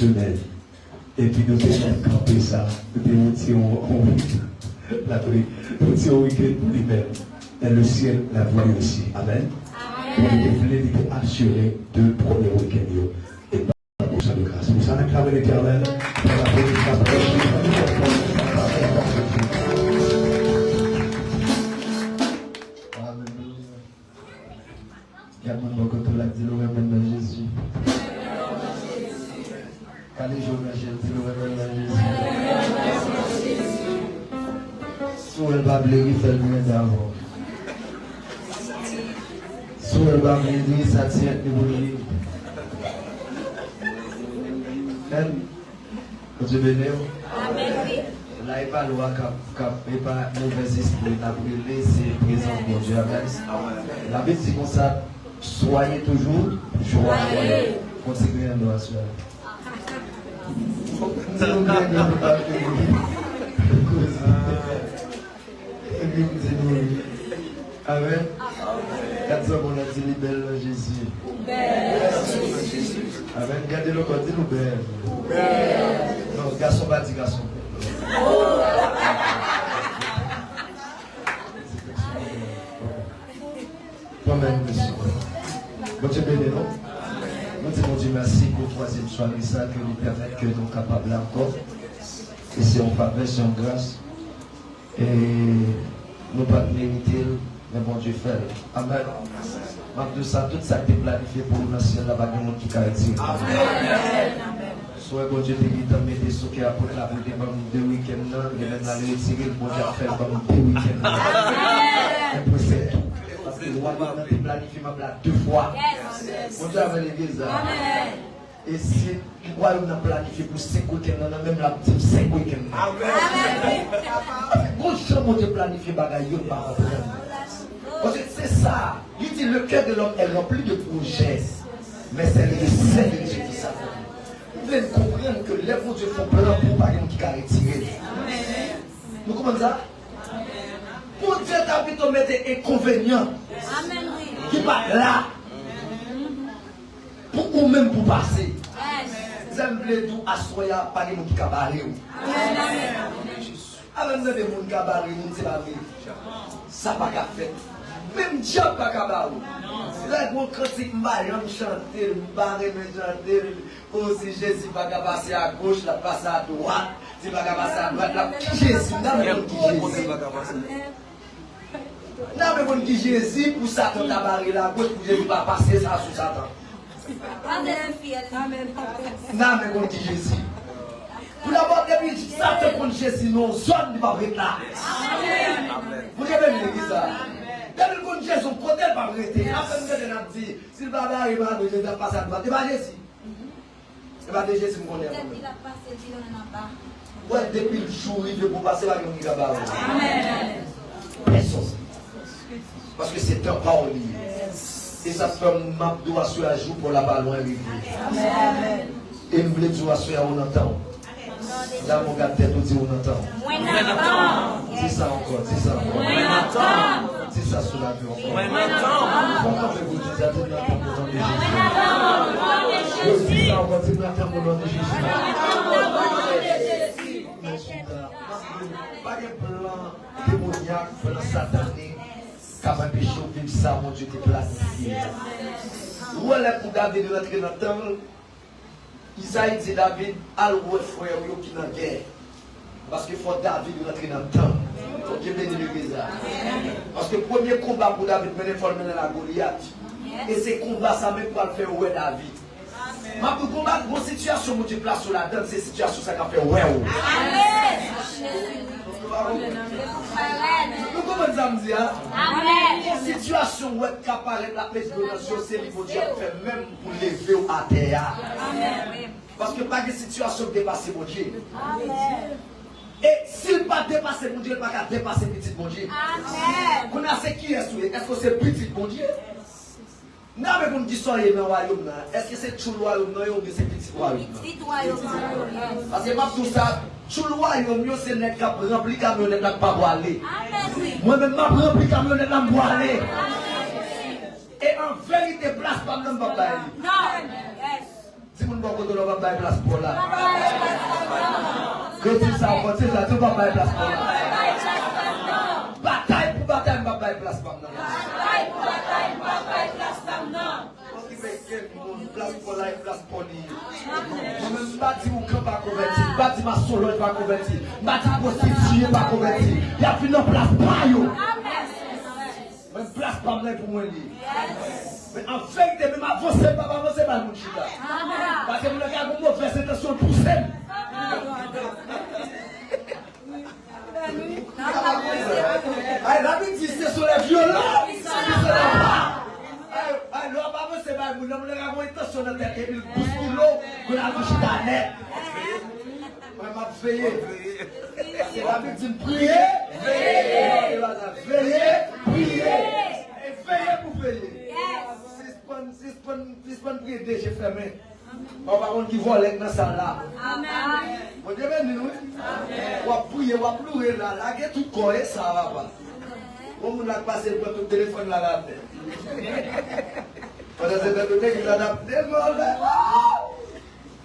semaine. Et puis nous devons camper ça. Nous devons tirer un week-end pour lui-même. Et le ciel l'a voulu aussi. Amen. Pour nous assurer 2 premiers week-ends. Et pas pour ça de grâce. Nous allons acclamer l'Éternel pour la Jésus. Allez, Sous le bas blé, il fait le bien d'avant. Sous le bas blé, ça tient le boulot. Dieu béni. Là, il n'y a pas de loi, il n'y a pas de mauvais esprit. Il a brûlé, c'est présent pour Dieu. La Bible dit comme ça, soyez toujours joyeux. Continuez à nous assurer. Amen. 400 on a dit libère Jésus. Amen. Gardez-le quand dit nous belle. Non, garçon pas dit garçon. Amen, monsieur. Bon Dieu béni, non? Nous disons Dieu merci pour le 3e soirée, ça, que nous permet que nous sommes capables encore. Et c'est en faveur, c'est en grâce. Et nous ne pouvons pas mériter, mais bon Dieu fait. Amen. Malgré ça, tout ça a été planifié pour nous dans le ciel, là-bas, il y a monde qui caractérise. Amen. Soit bon Dieu te dit de mettre ce qui a pour la vie de 2 week-ends, et même d'aller retirer le bon Dieu à faire comme 2 week-ends. Et pour c'est tout. Parce que le roi a planifié ma place 2 fois. Bon Dieu avait l'église. Et si le royaume a planifié pour 5 week-ends, on a même la petite 5 week-ends. Amen. Bon Dieu planifié bagaille, par rapport. Parce que c'est ça. Il dit le cœur de l'homme est rempli de projets. Mais c'est le Saint de Dieu qui s'appelle. Vous devez comprendre que les bons Dieu font plein pour pas qui a retiré. Nous comprenons ça? Pour Dieu David on met des inconvénients. Qui pas là. Pour ou même pour passer. Vous avez tout assoya par les gens qui cabaré. Avec nous des gens qui cabaré, nous c'est pas vrai. Ça pas qu'à faire. Même diable pas qu'à barrer. Là, quand critique Mariam chanter, barrer, chanter, aussi Jésus pas qu'à passer à gauche, la passer à droite, c'est pas qu'à passer à droite, là, Jésus, non, mais qui Jésus. Non, mais qui Jésus, pour Satan, t'as barré la gauche, pour Jésus pas passer ça sous Satan. Non, mais qui Jésus. Pour d'abord, depuis Satan contre Jésus, non, zone ne va pas être là. Vous avez vu l'église là? Depuis qu'on Jésus, on côté pas arrêter. Après, nous avons dit, si le papa arrive à nous, Jésus va passer à droite. C'est pas Jésus. C'est pas Jésus qui connaît. Ouais, depuis le jour, il veut passer à nous. Amen. Personne. Parce que c'est un parole. Et ça fait un map de sur la joue pour la ballon arriver. Amen. Et nous voulons dire sur on entend. Là, mon gars, tête, on dit on entend. C'est ça encore, c'est ça encore. C'est ça sur la vue encore. Pourquoi vous dites ça? C'est ça pour nom de Jésus. C'est ça encore, c'est ça pour nom de Jésus. Pas de plan démoniaque, plan satanique, qui va empêcher de vivre ça, mon Dieu, qui est planifié. Où est-ce pour David de rentrer dans le temple? Isaïe dit David, al-oué frère qui est dans la guerre. Parce qu'il faut David rentrer dans le temps. Il faut qu'il bénisse l'église. Parce que le premier combat pour David, il faut le mener à la Goliath. Et ces combats, ça même pour le faire ouais David. Mais pour combattre une situation où tu places sur la donne, c'est une situation qui a fait ouais. Nous commençons à me dire, une situation où tu apparaît la présidentielle, c'est le Dieu fait même pour lever à terre. Parce que pas de situation dépassée mon Dieu. Et s'il n'a pas dépassé mon Dieu, il n'a pas dépasser petit mon Dieu. Qu'on a ce qui est souillé. Est-ce que c'est petit mon Dieu? Non, mais vous me dites ça, il y a un royaume. Est-ce que c'est tout le royaume ou bien c'est petit royaume? Parce que tout ça, tout le royaume, c'est net qui rempli camionnette qui pas pour aller. Moi-même, je rempli camionnette qui pour aller. Et en vérité, place pas même pas aller. Si vous ne pouvez pas faire place pour là. Que si ça va continuer, tu ne vas pas faire place pour là. Bataille pour bataille, je ne vais pas faire place pour là. Bataille pour bataille, je ne vais pas faire place pour là. Place pour là et place pour lui. Je ne bâtis mon camp pas converti. Je bâtis ma solo pas converti. Je bâtis ma prostituée pas converti. Il y a plus de place pour yo. Même place pas pour moi. Mais en vérité, même avancer, pas avancer, pas mon chita. Parce que mon gars, mon mauvais intention pour ça. La vie dit c'est sur les violents. Alors, pas c'est pas mon gars, mon intention de tête. Et puis, bouscule l'eau, pour la bouche d'année. Moi, je vais veiller. La vie dit prier, veiller. Veiller, prier. Et veiller pour veiller. Si je prends prier déjà fermé. On va voir qui vole dans ça là. Amen. Vous devez nous. On va prier, on va pleurer là. Là, il y a tout corps, ça va pas. On va passer pour le téléphone là. On va se faire le nez qui l'a adapté.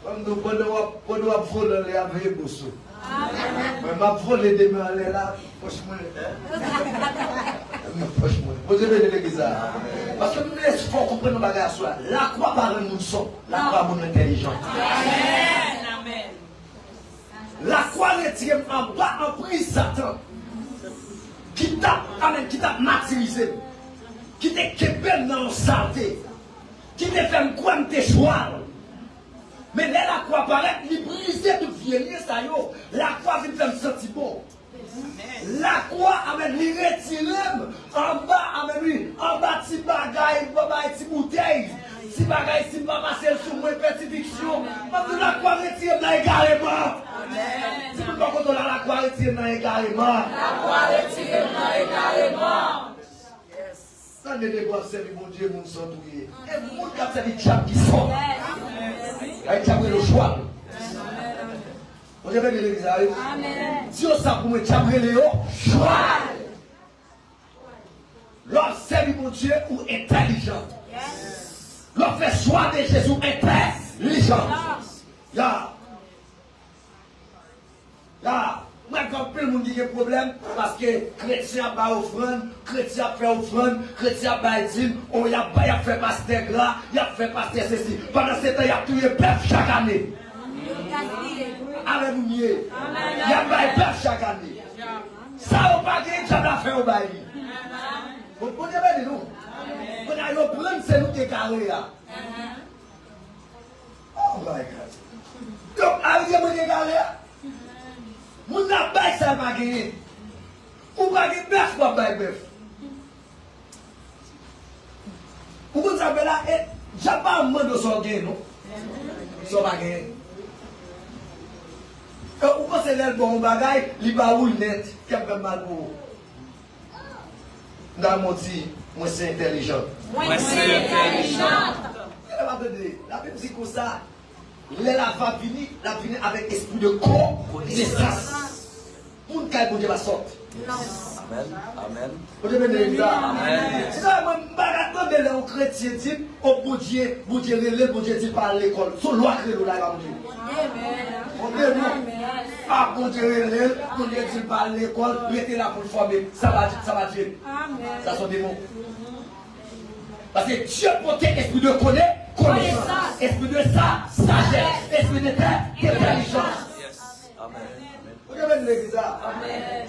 On doit voler les avec Bosso. Mais ma voler des mains là, franchement. Vous devez l'église. Parce que nous laissons comprendre nos bagages. La croix par un monde son, la croix mon intelligent. Amen. La croix retire en bas en prise Satan. Qui t'a martyrisé. Qui t'a québé dans la santé. Qui t'a fait quoi tes choix. Mais là, la croix paraît, il brise tout vieillir, ça y est. La croix vient de me sentir bon. La croix avec lui retiré en bas avec lui en bas petit bagaille petit bouteille petit bagaille si pas passer sur moi petite diction la croix retiré dans également si vous pas contre la croix retiré dans également la croix retiré dans également ça ne doit servir mon Dieu mon sang doué et mon cap c'est les diables qui sont avec diable le choix. Vous avez de l'église. Dieu ça pour me chambre Léo. Choix. L'homme servit mon Dieu ou intelligent. L'homme fait choix de Jésus intelligent. Ya. Moi, quand plus le monde qui a un problème, parce que chrétien pas offrande, chrétien fait offrande, chrétien pas dîme, on y a fait pasteur gras, il a fait pasteur ceci. Pendant ce temps, il a tué bœuf chaque année. Alléluia. Il y a pas bœuf chaque année. Ça, on va gagner, ça va faire au bail. Vous pouvez dire nous. On a le problème, c'est nous qui sommes carrés là. Oh my God. Donc, arrivez à me carré. Mon n'a ça va gagner. Ou va gagner bœuf pour bail bœuf. Vous savez là, j'ai pas un mot de son gain, non? Ça va gagner. Ou pensez que bon bagaille, il va ou net, qui a mal pour vous. Dans mon dit, moi c'est intelligent. Moi c'est intelligent. La Bible dit comme ça, la va venir avec esprit de connaissance. Pour que Dieu va sortir. Amen. Amen. Vous devez dire Amen. C'est ça, je vais dire aux chrétiens, au bon Dieu, dit par l'école. Sur loi que nous l'avons dit. Ah, bon Dieu, dit par l'école, mettez là pour le former. Ça va dire. Ça sont des mots. Parce que Dieu porte esprit de connaissance, esprit de sagesse, esprit de intelligence. Amen. Vous devez l'église.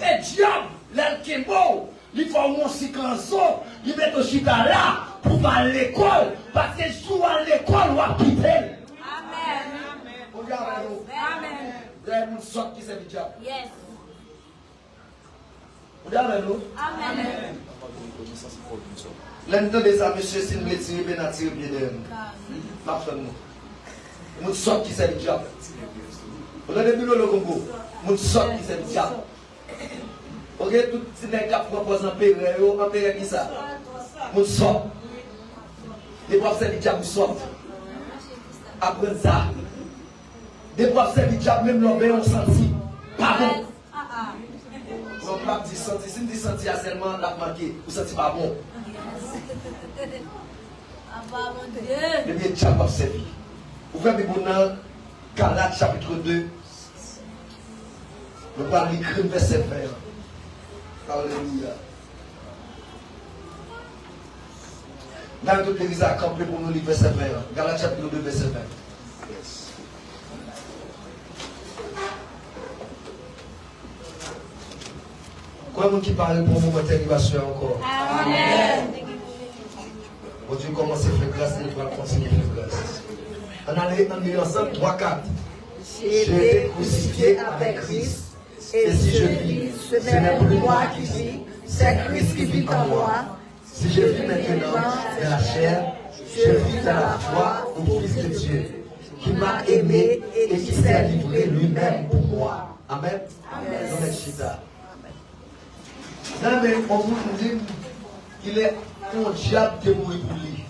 Et diable, l'alchimie, il faut un séquence, il met au chita là pour aller à l'école. Parce que si on à l'école, on va quitter. Amen. Regardez-nous. Amen. Vous avez une sorte qui c'est le diable. Yes. Regardez-nous. Amen. L'entend de ça, monsieur, si nous retirons bien, attirez bien de nous. Nous. Une sorte qui c'est le diable. Vous avez vu le Congo. Mon sort qui c'est le diable. Ok, tout ce qui propose un père qui ça. Mon sort. Des profs c'est le diable sort. Après ça. Des profs c'est le diable même l'obéir on sentit. Pardon. Donc pas dit senti. Si dit senti seulement la manqué, vous sentez pas bon. Le bien diable va servir. Ouvrez mes bonheurs, Galates chapitre 2. Nous allons lire le verset 20. Alléluia. Dans toute l'église à camper pour nous lire verset 20. Galates chapitre 2, verset 20. Comment qui parle pour moi, t'arrives encore? Amen. Bon Dieu, commence à faire grâce et tu vas continuer à faire grâce. On allait ensemble 3, 4. J'ai été crucifié avec Christ. Et si je vis, ce n'est plus moi qui vis, c'est Christ qui vit en moi. Si je vis maintenant dans la chair, je vis dans la foi au Fils de Dieu, qui m'a aimé et qui s'est livré lui-même pour moi. Amen. Amen. Non, mais on vous dit qu'il est un diable qui est mort pour lui.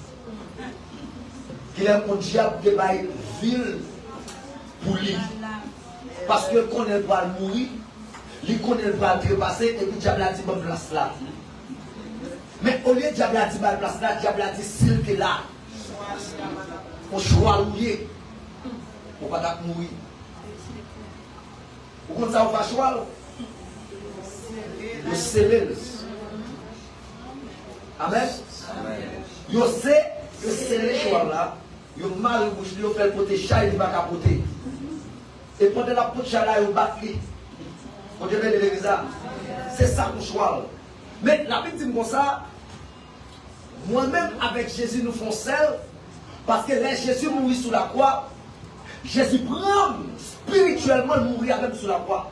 Qu'il est un diable qui est ville pour lui. Parce que quand il va mourir, il connaît pas le trépasser et puis le diable a dit bonne place là. Mais au lieu de diable a dit bonne place là, le diable a dit s'il est là. On choix louer. On va pas mourir. Vous comprenez ça, on va choix. Vous scellez. Amen. Vous savez, vous scellez choix là. Vous mal bouche, vous faites porter chat, il va capoter. Et pendant la pote chat là, vous battez. C'est ça qu'on choix. Mais la Bible dit comme ça, moi-même avec Jésus nous faisons seul, parce que là Jésus mourit sous la croix, Jésus prend spirituellement mourir même sous la croix.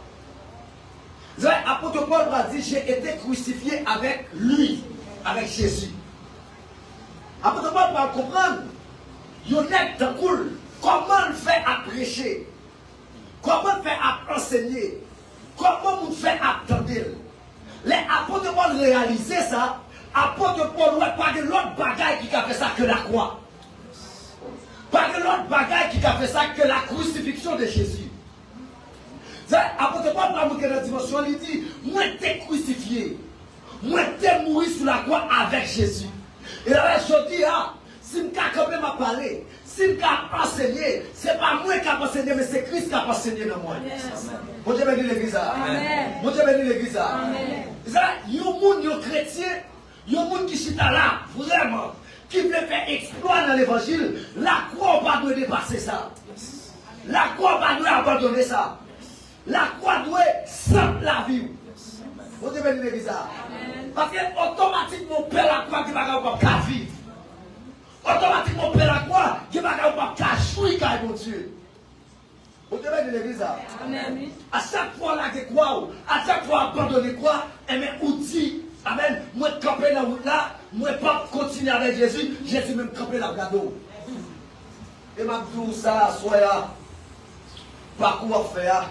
L'apôtre Paul a dit, j'ai été crucifié avec lui, avec Jésus. L'apôtre Paul va comprendre, il est en cool, comment il fait à prêcher, comment il fait à enseigner. Comment vous faites attendre? Les apôtres Paul réaliser ça. Apôtre Paul n'a pas de l'autre bagaille qui a fait ça que la croix. Pas de l'autre bagaille qui a fait ça que la crucifixion de Jésus. Apôtre Paul va monter dans la dimension, il dit, moi t'es crucifié. Moi t'es mort sous la croix avec Jésus. Et là je dis, si je quand même parler, si je enseigner, ce n'est pas moi qui ai enseigné, mais c'est Christ qui a enseigné dans moi. Bon Dieu bénit l'église. Bon Dieu bénit l'église. Il y a un monde chrétien, il y a un monde qui chita là, vraiment, qui veut faire exploit dans l'évangile. La croix ne doit pas dépasser ça. La croix ne doit pas abandonner ça. La croix doit simple la vie. Bon Dieu bénit l'église. Parce que automatiquement, Père la croix qui va pas vivre. Automatiquement, Père la croix qui va pas cacher mon Dieu. Vous devez de l'église. À chaque fois là que quoi, à chaque fois abandonner quoi, et mes outils, amen, moi camper la route là, moi pas continuer avec Jésus, Jésus même camper la gado. Et ma tout ça, soit parcours faire,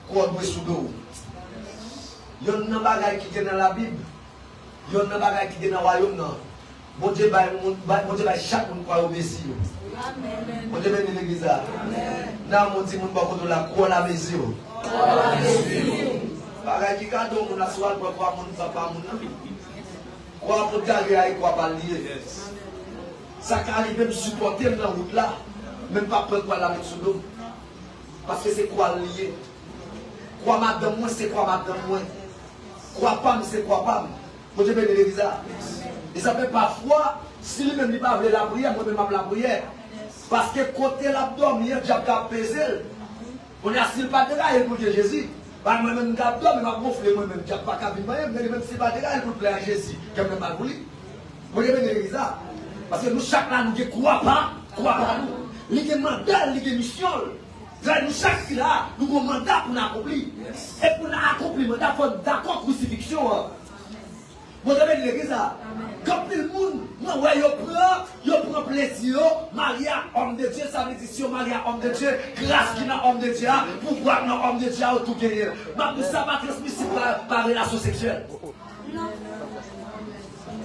quoi doit sous dos. Il y a un bagage qui est dans la Bible, il y a un bagage qui est dans le royaume. Bon Dieu, chaque monde croit au Messie. Bon Dieu, bénis l'église. Là, mon dit, mon bakot de la croix la mesure. Pareil, qui cadeau, mon assoir, pour croire mon papa, mon ami. Croire pour t'arriver, croire pas lier. Ça qui arrive, même supporter dans la route là, même pas prendre quoi la mettre sous l'eau. Parce que c'est quoi lié. Croire madame, moi, c'est quoi madame, moi. Croire pas, c'est quoi pas. Bon Dieu, bénis l'église. Et ça fait parfois, si lui-même n'est pas la prière, moi-même la prière. Parce que côté l'abdomen, il y a déjà pesé. On est assis pas de là, il pour Jésus. Moi-même, l'abdomen, je vais gonfler moi-même. Je ne vais pas venir, mais même si pas de là, il pour plaire à Jésus. Je ne vais pas voulu. Vous voyez bien l'église. Parce que nous, chaque là, nous ne croyons pas nous. Il y a un mandat, il y a une mission. Nous, chaque là, nous avons un mandat pour nous accomplir. Et pour nous accomplir, il faut d'accord crucifixion. Vous avez dit l'église. Quand tout le monde, moi, je prends plaisir, Maria, homme de Dieu, ça veut dire si Maria, homme de Dieu, grâce qui n'a homme de Dieu, pouvoir n'a homme de Dieu, tout gagner. Mais tout ça va transmissible par relation sexuelle.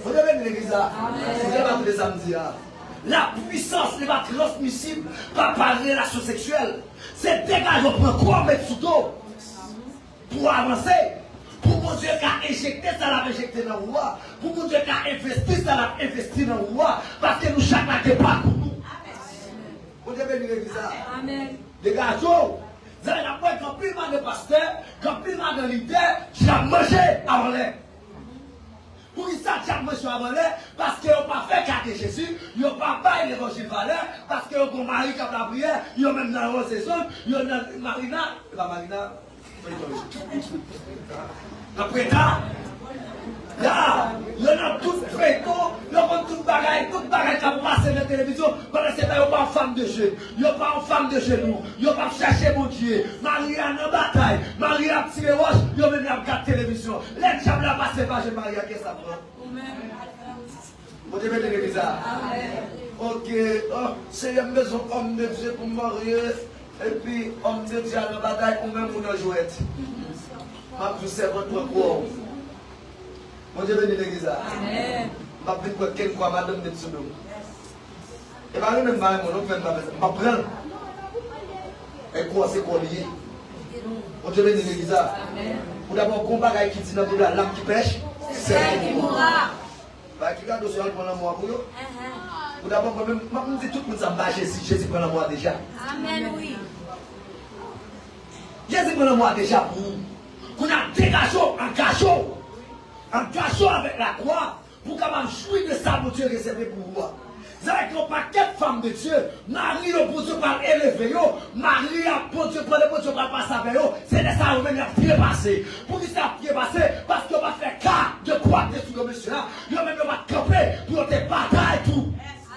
Vous avez dit l'église. Vous avez dit les samedis. La puissance n'est pas transmissible par relation sexuelle. C'est dégage, on prend quoi mettre sous dos pour avancer. Pour mon Dieu qui a injecté, ça l'a injecté dans le roi. Pour mon Dieu qui a investi, ça l'a investi dans le roi. Parce que nous, chacun n'est pas pour nous. Vous devez dire l'église. Amen. Les garçons, vous allez apprendre quand plus mal de pasteur, quand plus mal de leader, j'ai mangé avant l'air. Pour ça, j'ai mangé avant l'air, parce qu'ils n'ont pas fait quartier Jésus, ils n'ont pas baillé l'évangile valeur, parce qu'ils ont marié comme la prière, ils ont même dans la saison, ils ont dans Marina, la Marina, après ça, là, il y a tout préto, il y a tout bagaille qui a passé dans la télévision. Pendant ce temps, il n'y a pas de femme de jeu. Il n'y a pas de femme de genoux. Il n'y a pas de chercher mon Dieu. Maria en bataille. Maria a tiré roche. Il y a même la télévision. Les diables ont passé par Maria. Qu'est-ce que ça prend? Vous devez dire l'église. Ok. C'est une maison homme de Dieu pour marier. Et puis, homme de Dieu en bataille pour même pour nous jouer. Je sais votre quoi. Mon Dieu bénit l'église. Amen. Je vais prendre quelqu'un quoi madame de Tsoudou. Et je vais même pas mon nom, je vais prendre. Et quoi c'est quoi lié? Mon Dieu bénit l'église. Amen. Pour d'abord, combat qui dit dans la lame qui pêche, c'est elle qui mourra. Qui garde sur le pendant moi pour eux. Pour d'abord, je dis tout le monde s'en bat Jésus pendant moi déjà. Amen, oui. Jésus pendant moi déjà pour vous. Qu'on a dégagé en cachot avec la croix, pour qu'on jouir de ça, mon Dieu réservé pour vous. Vous avez un paquet de femmes de Dieu, Marie, le bon Dieu par élever, Marie, pour Dieu, pour le bon Dieu par passer avec eux, c'est de ça que vous avez pied passé. Pour qui ça pied passé? Parce qu'on va faire cas de quoi sur le monsieur là, vous même va camper pour te bataille et tout.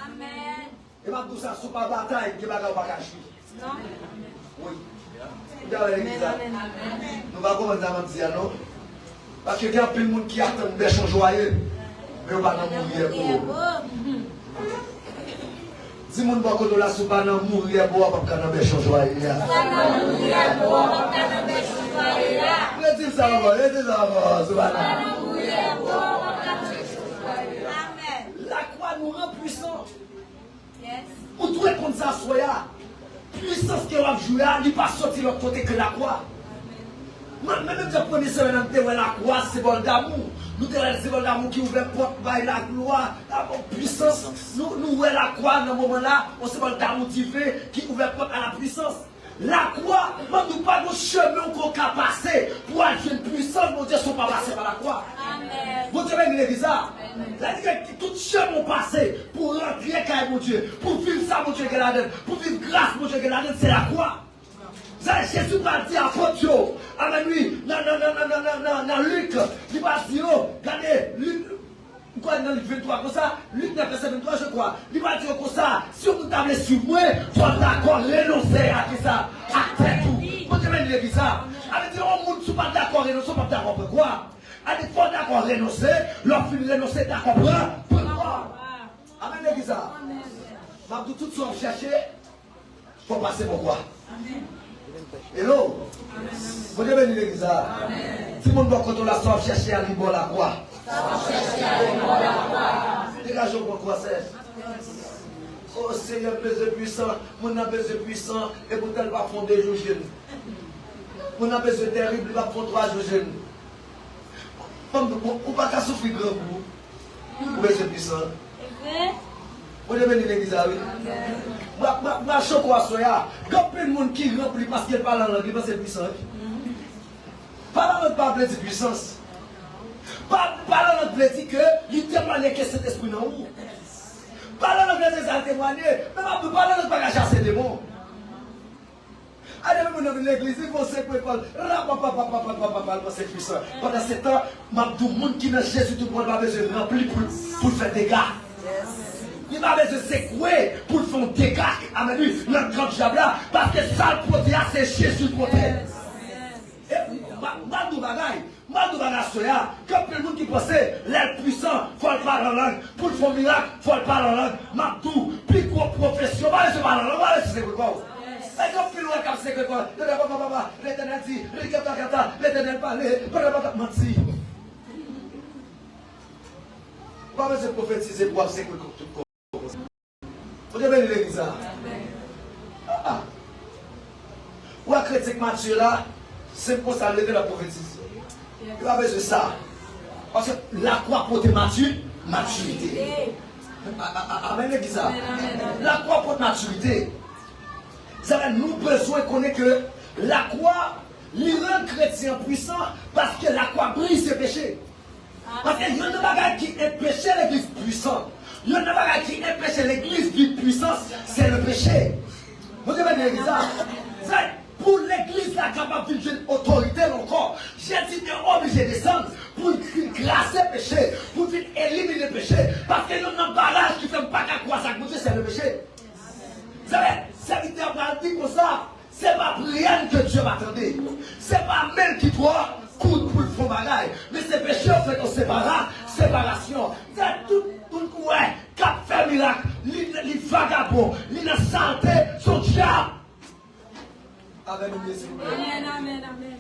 Amen. Et ma tout ça, sous pas bataille, qui va pas cacher. Non. Oui. Nous allons commencer à dire non. Parce qu'il y a plein de monde qui attend des choses joyeux. Mais on va pas mourir pour. Si on va pas là, on va pas mourir pour, on va pas des choses joyeux. On va pas mourir pour, on va pas des choses joyeux. Laissez ça, laissez ça, on va pas mourir pour, on va pas des choses joyeux. Amen. La croix nous rend puissants. Pour tout répondre ça, soya. Puissance qui va jouer, il ne pas sortir de l'autre côté que la croix. Même si la première semaine, la croix, c'est bon d'amour. Nous avons c'est bon d'amour qui ouvre la porte, la gloire, la puissance. Nous voyons la croix dans ce moment-là, on se bon d'amour qui ouvre la porte à la puissance. La croix, nous pas de chemin qu'on a passé pour aller une puissance, mon Dieu, ne sont pas passés par la croix. Mon Dieu, il dit ça. Tout chemin passé pour remplir mon Dieu, pour vivre ça, mon Dieu, pour vivre grâce, mon Dieu, c'est la croix. Jésus va dire à Dieu, amen, lui, dans Luc, il va dire, regardez, Luc, quoi, dans Luc 23, comme ça, Luc 9, verset 23, je crois, il va dire comme ça, si on table sur moi, il faut d'accord, renoncer à ça, à tout. Quand tu veux dire ça, elle dit, oh, ne sont pas d'accord, renoncer, pas d'accord, pourquoi? Elle dit, faut d'accord, renoncer, leur fin renoncer, d'accord, pourquoi? Amen, l'église ça. Ma tout ce qu'on cherche, il faut passer pourquoi? Hello? Vous devez venir l'église. Si mon doit quand on la sort chercher à l'ibon la quoi? Dégageons pourquoi c'est. Oh Seigneur, besoin puissant, mon a besoin puissant, et pour tel va fonder jour jeune. Mon a besoin terrible, il va prendre 3 jours jeune. On va pas souffrir grand coup. Vous besoin puissant. Vous devez venir l'église. Je suis choqué à soya. Quand plein de monde qui remplit parce qu'il parle en langue, il pense que c'est puissant. Parle en langue, pas de puissance. Parle en langue, dit que il témoigne que cet esprit dans vous. Parle en langue, ça témoigner. Mais parle en langue, pas chasser des démons. Allez, même dans l'église, il faut se préparer. C'est puissant. Pendant ce temps, tout le monde qui est Jésus, tout le monde va besoin de remplir pour faire des gars. Il va besoin de secouer pour faire des dégâts. Amen. Le grand diable là, parce que ça le protéger, c'est Jésus le protéger. Madou bagaille, soya. Comme tout le monde qui pensait, l'air puissant, il faut le parler en langue. Pour faire un miracle, il faut le parler en langue. Madou, plus gros profession, je parle en langue, c'est quoi? Et comme tout le monde qui sait quoi? L'éternel dit, l'éternel parlait, menti. Pas besoin de prophétiser pour avoir sécurité tout le monde. Vous devez venir l'église. Ou à chrétien mature là, c'est pour ça lever la prophétie. Il va besoin de ça. Parce que la croix pour te maturité. Amen l'église. La croix pour maturité. Nous avons besoin de connaître que la croix, il rend chrétien puissant parce que la croix brise ses péchés. Parce qu'il y a des bagages qui empêchent l'église puissante. Il y a des bagages qui empêchent l'église de puissance, c'est le péché. Vous devez dire ça. Pour l'église la capable d'une autorité encore, j'ai dit qu'on est obligé de descendre pour grâcer le péché, pour éliminer le péché. Parce qu'il y a un barrage qui ne fait pas qu'à croire ça, c'est le péché. Vous savez, serviteur va dire comme ça, c'est pas rien que Dieu m'attendait. C'est pas même qui doit coudre pour le fond bagaille. Mais c'est péché en fait, on séparation. C'est tout le coup, qui a fait miracle, les vagabonds, les santé, son diable. Amen, amen, amen.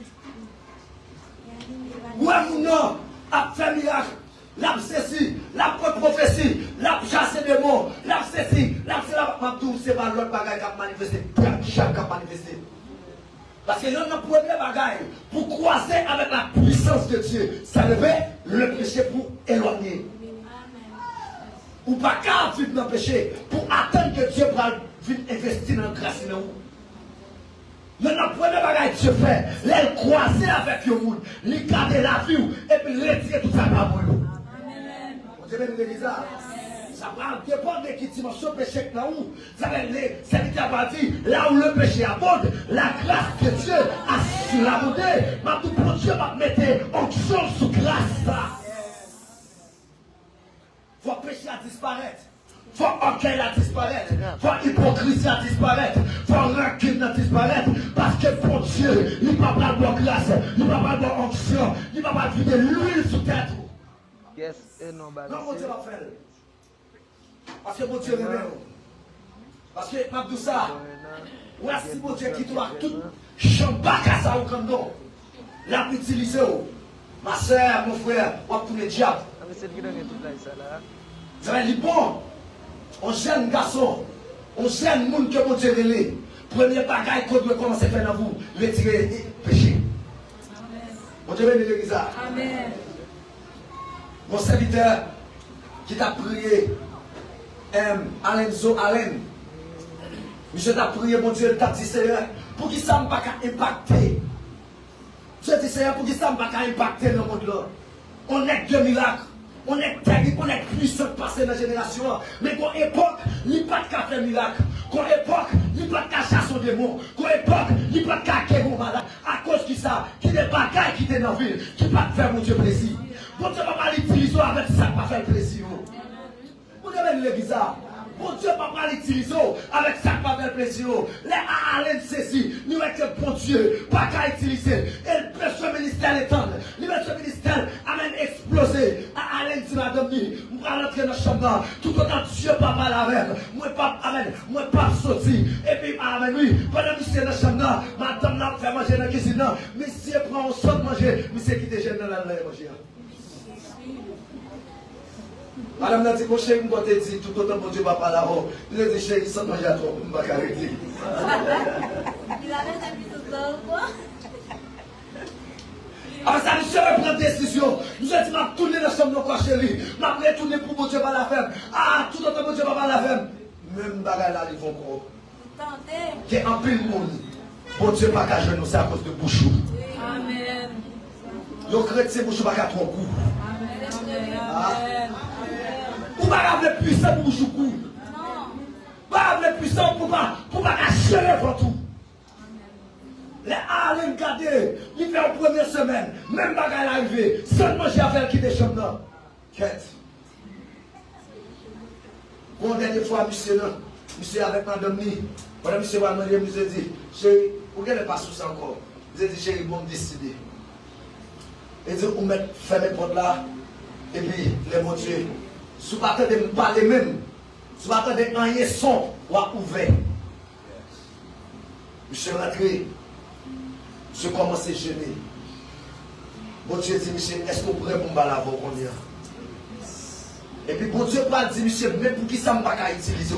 Ouais, mon nom a fait miracle. L'a ceci, la prophétie, la chasse des mots, la ceci, la c'est pas l'autre bagaille qui a manifesté. Chaque qui a manifesté. Parce que l'on a premier bagaille pour croiser avec la puissance de Dieu. Ça lever le péché pour éloigner. Ou pas qu'à vivre dans le péché pour attendre que Dieu vienne investir dans la grâce. Mais le premier bagage que Dieu fait, les croiser avec le monde, les garder la vie et puis retirer tout ça dans le monde. Vous avez dit ça? Ça va dépendre de qui dimension péché là où. Ça veut dire, c'est qui a dit, là où le péché abonde, la grâce de Dieu a surabondé. Mais tout pour Dieu va mettre onction sous grâce. Faut péché à disparaître. Faut orgueil à disparaître. Faut hypocrisie à disparaître. Faut rancune à disparaître. Parce que pour Dieu, il ne va pas avoir grâce. Il ne va pas avoir onction. Il ne va pas vider l'huile sous tête. Yes, et non, bah, non, mon Dieu va faire. Parce que mon Dieu est parce que, ma tout ça, voici mon Dieu qui doit tout chambac à ça au candon. L'a utilisé. Ma soeur, mon frère, on va tous les diables. Vous avez dit bon, on jeune garçon, on jeune monde que mon Dieu est. Premier bagaille qu'on doit commencer à faire dans vous, retirer le péché. Mon Dieu est l'église. Amen. Mon serviteur qui t'a prié, Alenzo Allen, monsieur t'a prié, mon Dieu, t'a dit Seigneur, pour qu'il ça ne pas impacter. Je dis Seigneur, pour qu'il ça ne pas impacter le monde là. On est de miracles, on est terrible, on est puissant passé dans la génération. Mais qu'en époque, il n'y a pas de faire miracle. Qu'en époque, il n'y a pas de chasser son démon. Qu'en époque, il n'y a pas de guérir mon malade. À cause de ça, qui n'est pas gars qui est dans la ville, qui ne va pas faire mon Dieu plaisir. Bon Dieu ne va pas l'utiliser avec ça pour faire plaisir. Vous devez le bizarre. Bon Dieu ne va pas l'utiliser avec ça pour faire plaisir. Les Alain ceci, nous sommes bon Dieu, pas qu'à utiliser. Et le péché ministère étendre. Le péché ministère amène exploser. Alain dit madame, nous allons entrer dans la chambre. Tout autant Dieu pas mal avec. Moi pas amen, moi pas sorti. Et puis amen oui, pendant que monsieur dans la chambre, madame n'a fait manger dans la cuisine. Monsieur prend un saut manger, monsieur qui déjeune dans la manger. Madame n'a dit, mon chéri, je te dis, tout autant mon Dieu va pas là-haut. Il a dit, chéri, sans manger à toi, je ne vais pas arrêter. Il a même dit tout ça, quoi. Alors ça, monsieur va prendre décision. Nous avons dit, je vais tourner dans la chambre, quoi, chéri. Je vais retourner pour mon Dieu va la faire. Ah, tout autant mon Dieu va pas la faire. Même bagarre là, ils vont encore. Il y a un peu de monde. Mon Dieu va pas nous, c'est à cause de bouchou. Amen. Le chrétien, bouchou va pas trop court. Amen. Ou pas avoir le puissant pour bouchou court. Pas avoir le puissant pour pas gérer pour tout. Les Alain gardés, il fait en première semaine, même bagarre arrivé, seulement j'ai affaire qui des chambres là. Quête. Pour la dernière fois, monsieur avec madame Ni, pendant monsieur va demander, monsieur dit, chérie, pourquoi elle n'est pas sous ça encore? Vous dit, chérie, bon, décider. Et dit, vous mettez, fermez porte là, et puis, les mon Dieu, si vous attendez de me parler même, si vous attendez un son, ou à ouvert. Monsieur rentré. Je commence à jeûner. Bon Dieu dit, monsieur, est-ce que vous pourrez pour me la voir qu'on y a? Et puis bon Dieu va dire, monsieur, mais pour qui ça ne va pas utiliser?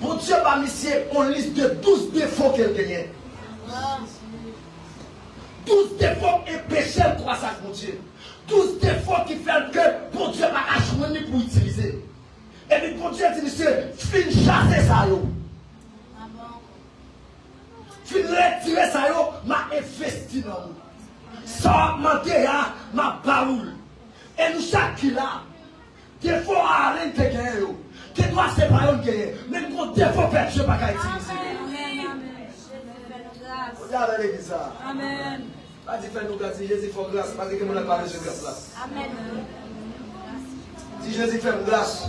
Bon Dieu va, monsieur, on liste de 12 défauts qu'elle gagne. 12 défauts et péchés, quoi ça, mon Dieu? 12 défauts qui font que bon Dieu va acheter pour utiliser. Et puis bon Dieu dit, monsieur, fin chasser ça, yo. fin retirer ça, m'a investi dans vous. Ça, m'a m'a baoul. Et nous, chaque qui là, des fois, à l'un de gagner, qui doit séparer le gagner, mais nous, des fois, je ne peux pas utiliser. Regardez l'église. Amen. Pas dit faire nous grâce, si Jésus fait grâce, parce que nous n'avons pas besoin de grâce. Amen. Si Jésus fait grâce,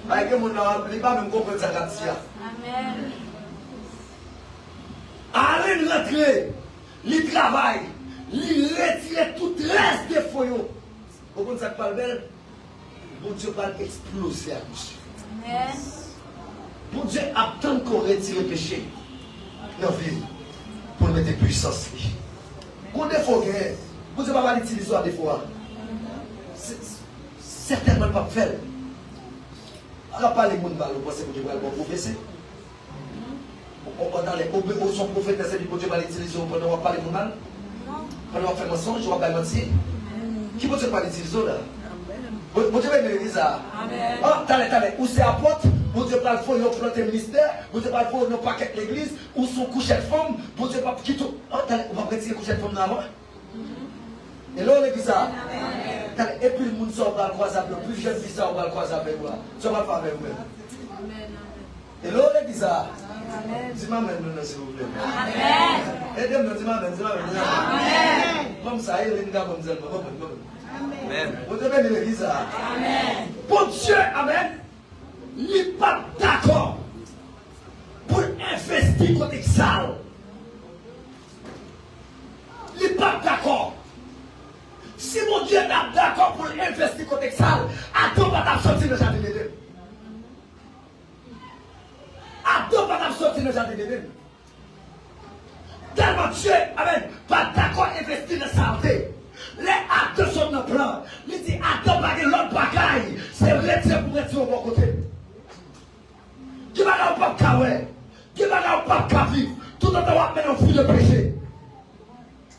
parce que nous n'avons pas même comprendre sa grâce. Amen. Allez rentrer, il travaille, il retire tout le reste des foyaux. Vous comprenez ça qui parle belle? Bon Dieu va exploser à bouche. Amen. Bon Dieu attend qu'on retire le péché dans la vie pour mettre puissance. Quand des fois, vous ne pouvez pas l'utiliser des fois. Certainement pas faire. On va parler de monde mal, vous pensez que vous allez vous baisser. On dans les son prophète, c'est que Dieu va l'utiliser pendant qu'on parler de mal. Pendant qu'on fait mensonge, on va pas mentir. Qui ne peut pas l'utiliser là? Vous Dieu va l'église là. Ah, t'allez, où c'est apôtre, vous Dieu va le faire, vous planter le ministère, vous Dieu va le faire, nous paquet l'église, où sont couchés de femmes, vous Dieu va quitter. Ah, t'allez, on va retirer coucher de femmes là-bas. Et là, l'église là. Et puis le monde sort par le croisable, le plus jeune fils sort par le croisable, ça va pas avec vous-même. Et là, l'église là. Dis-moi maintenant, s'il vous plaît. Amen. Aidez-moi, dis-moi maintenant. Amen. Comme ça, il y a une gamme comme ça. Amen. Vous devez l'église là. Amen. Bon Dieu, amen. Il n'est pas d'accord pour investir côté sale. Il n'est pas d'accord. Si mon Dieu n'est pas d'accord pour investir côté sale, attends pas t'absorber le jardin d'Éden. Attends pas t'absorber le jardin d'Éden. Tellement Dieu, amen, pas d'accord investir dans la santé. Les actes sont dans le plan. Il dit, attends pas que l'autre bagaille, c'est retirer pour retirer au bon côté. Qui va dans le peuple kawé, qui va dans le peuple kavif, tout le temps on va mettre un fou de péché.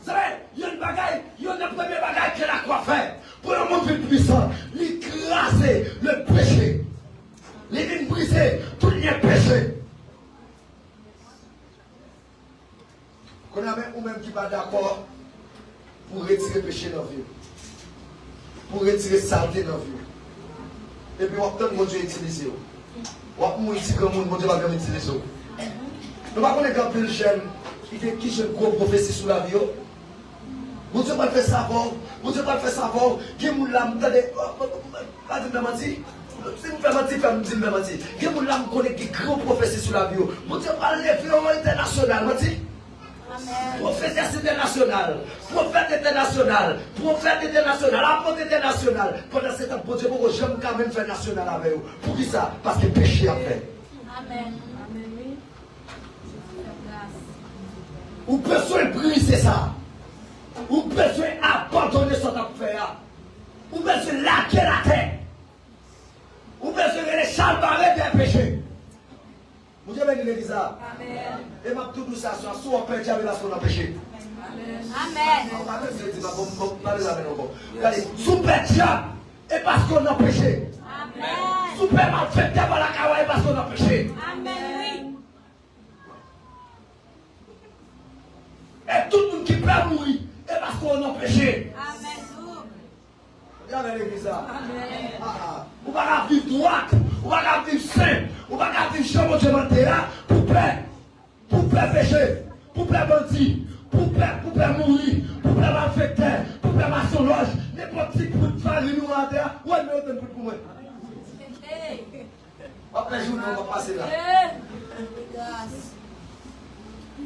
Vous savez, il y a une bagaille, il y a une première bagaille qu'elle a quoi faire pour le monde plus puissant. L'écraser le péché. Les lignes brisées, tout le péché. Qu'on a même ou même qui va d'accord pour retirer le péché dans la vie. Pour retirer la saleté dans la vie. Et puis, on va mon Dieu utiliser. On va mourir si grand monde, mon Dieu va bien utiliser. Nous ne pouvons pas quand plus jeune, qui jeune gros prophétie sur la vie. Mon Dieu va faire savoir. Mon Dieu va faire savoir. Qui est mon lame, pas de mentir. Si vous faites mentir, faites me mentir. Qui est mon lame, connaît qui gros prophétie sur la vie. Mon Dieu va lever au international, mentir. Prophète international, prophète international, prophète international, apôtre international. Pendant ce temps, Dieu, j'aime quand même faire national avec vous. Pour qui ça? Parce que péché a fait. Amen. Ou besoin de briser ça. Ou besoin d'abandonner ce qu'on fait. Ou besoin de laquer la terre. Ou besoin de les chalbarer des péchés. Vous avez dit l'église là. Amen. Et ma tout ça, soit on perd jamais la son péché. Amen. Regardez, sous péché, et parce qu'on a péché. Amen. Sous péché, mal fait devant la cawa, et parce qu'on a péché. Amen. Oui. Et tout le monde qui peut mourir, et parce qu'on a péché. Amen. Regardez l'église là. Amen. On va vivre droite, on va vivre saint, on va vivre chambre de là, pour plaire péché, pour plaire bandit, pour plaire mourir, pour plaire malfecteur, pour plaire maçonloge, n'importe qui pour faire nous en terre, ouais, mais autant pour moi. Après jour, on va passer là.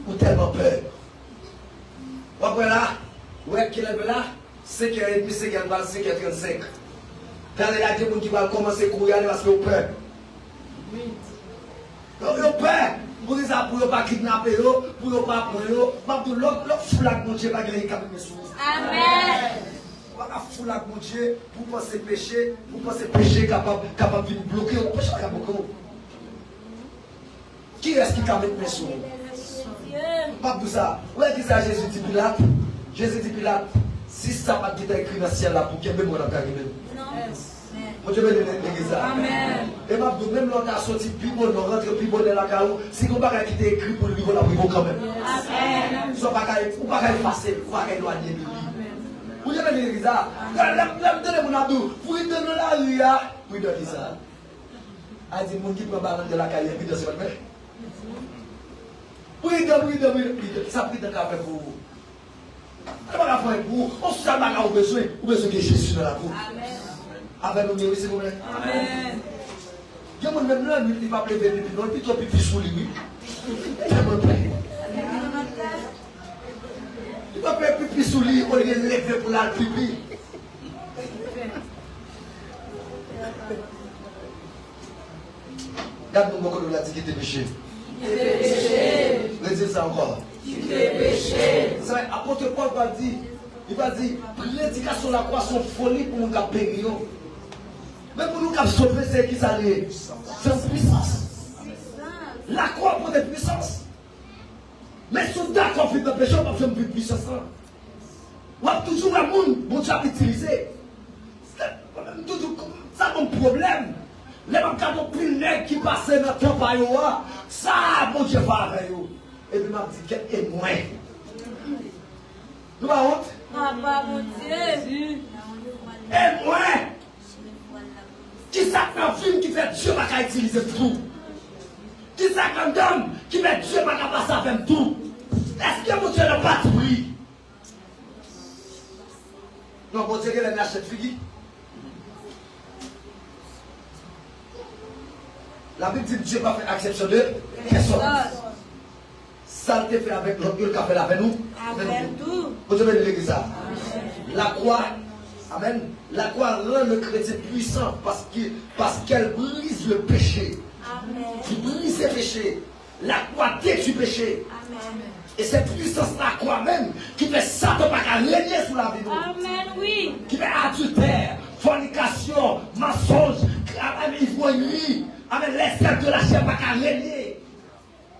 Ou tellement peur. Après là, ouais, qui est là, 5h30, 5h20, 5h35. Quand il y a des gens qui vont commencer à courir parce qu'ils ont peur. Ils ont peur. Pour ne pas kidnapper, pour ne pas prendre, l'autre foulak mon Dieu va gagner quand même sous. Amen. On va foulak mon Dieu pour penser péché capable de bloquer. Qui est-ce qui va mettre mes sous? Pas pour ça. Où est-ce que ça Jésus dit Pilate? Jésus dit Pilate, si ça va être écrit dans le ciel là, pour qu'il y ait même dans le carré. Mon Dieu bénisse l'église. Amen. Et même l'on a sorti plus bon, on rentre plus bon dans la carou. Si on ne peut pas quitter écrit pour le niveau, on a quand même. Amen. Ou pas effacer, ou pas éloigner de lui. Vous avez l'église. Donnez mon abdou. Vous y donnez la rue. Vous y donnez ça. A dit, mon qui prend ballon de la carrière, puis de ce fait. Oui, ça prie de café pour vous. Ça va faire pour vous. On se sent au besoin que Jésus dans la cour. Amen. Avec nous, s'il vous plaît. Amen. Il y a mon même là, il ne va pas lever le pipi, non, il peut pipi sous lui. Il va faire pipi sous lui, on est levé pour la pipi. Regarde-nous, mon collègue, dit qu'il était péché. Redis ça encore. Il est péché. Apôtre Paul va dire, il va dire, prédication de la croix sont folie pour nous périr. Mais pour nous sauver, c'est qui ça l'est? C'est une puissance. La croix pour des puissances. Mais si on est d'accord avec le péché, on va faire une puissance. On va toujours un monde, bon Dieu a utilisé. Ça a un problème. Les gens qui passent dans le temps, ça, mon Dieu, va avec eux. Et puis, m'a dit qu'elle est moins. Nous avons honte? Papa, mon Dieu. Et moins. Qui ça qu'un film qui fait Dieu va utiliser tout? Qui ça qu'un homme qui fait Dieu va passer avec tout? Est-ce que mon Dieu n'a pas tout pris? Non, mon Dieu, il a acheté fille. La Bible dit que Dieu va faire exception de personne. Ça a été fait avec l'autre, il a fait avec nous. Avec tout. Vous devez l'église. La croix, amen. La croix rend le chrétien puissant parce qu'elle brise le péché. Amen. Qui brise ses péchés. La croix détruit le péché. Amen. Et cette puissance-là, croix même, qui fait Satan pas qu'à régner sous la vie. Amen, oui. Qui fait adultère, fornication, mensonge, ivrognerie. Amen, les cercles de la chair pas qu'à régner.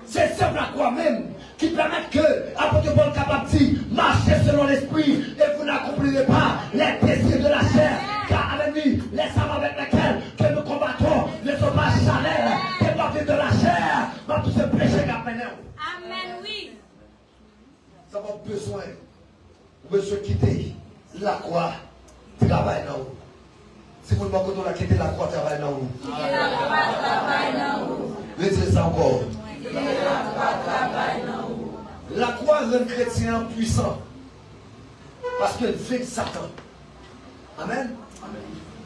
C'est simple la croix même qui permet que, apôtre Paul capable de dire, marchez selon l'esprit et vous n'accomplirez pas les désirs de la chair. Car avec lui, les armes avec lesquelles que nous combattons ne sont pas charnelles, que doivent être de la chair, dans tous ces péchés qu'a mené. Amen, oui. Ça va besoin de quitter la croix, travail dans vous. Si vous ne m'avez pas quitter la croix, travail dans vous. Laissez ça encore. La croix rend le chrétien puissant parce qu'elle fait Satan. Amen.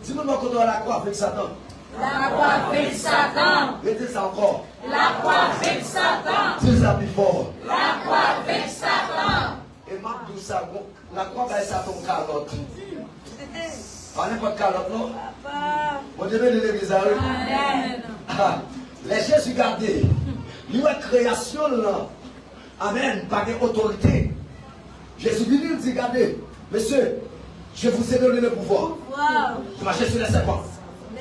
Si vous ne m'avez pas la croix, fait Satan. La croix fait Satan. Laissez ça encore. La croix fait Satan. C'est ça plus fort. La croix fait Satan. Et ma douce, la croix va être Satan calotte. Pas n'importe calotte, non? Bon Dieu de l'église. Amen. Les Jésus gardés. La création là. Amen. Par des autorités. Jésus dit, regardez, monsieur, je vous ai donné le pouvoir. De marcher sur les serpents,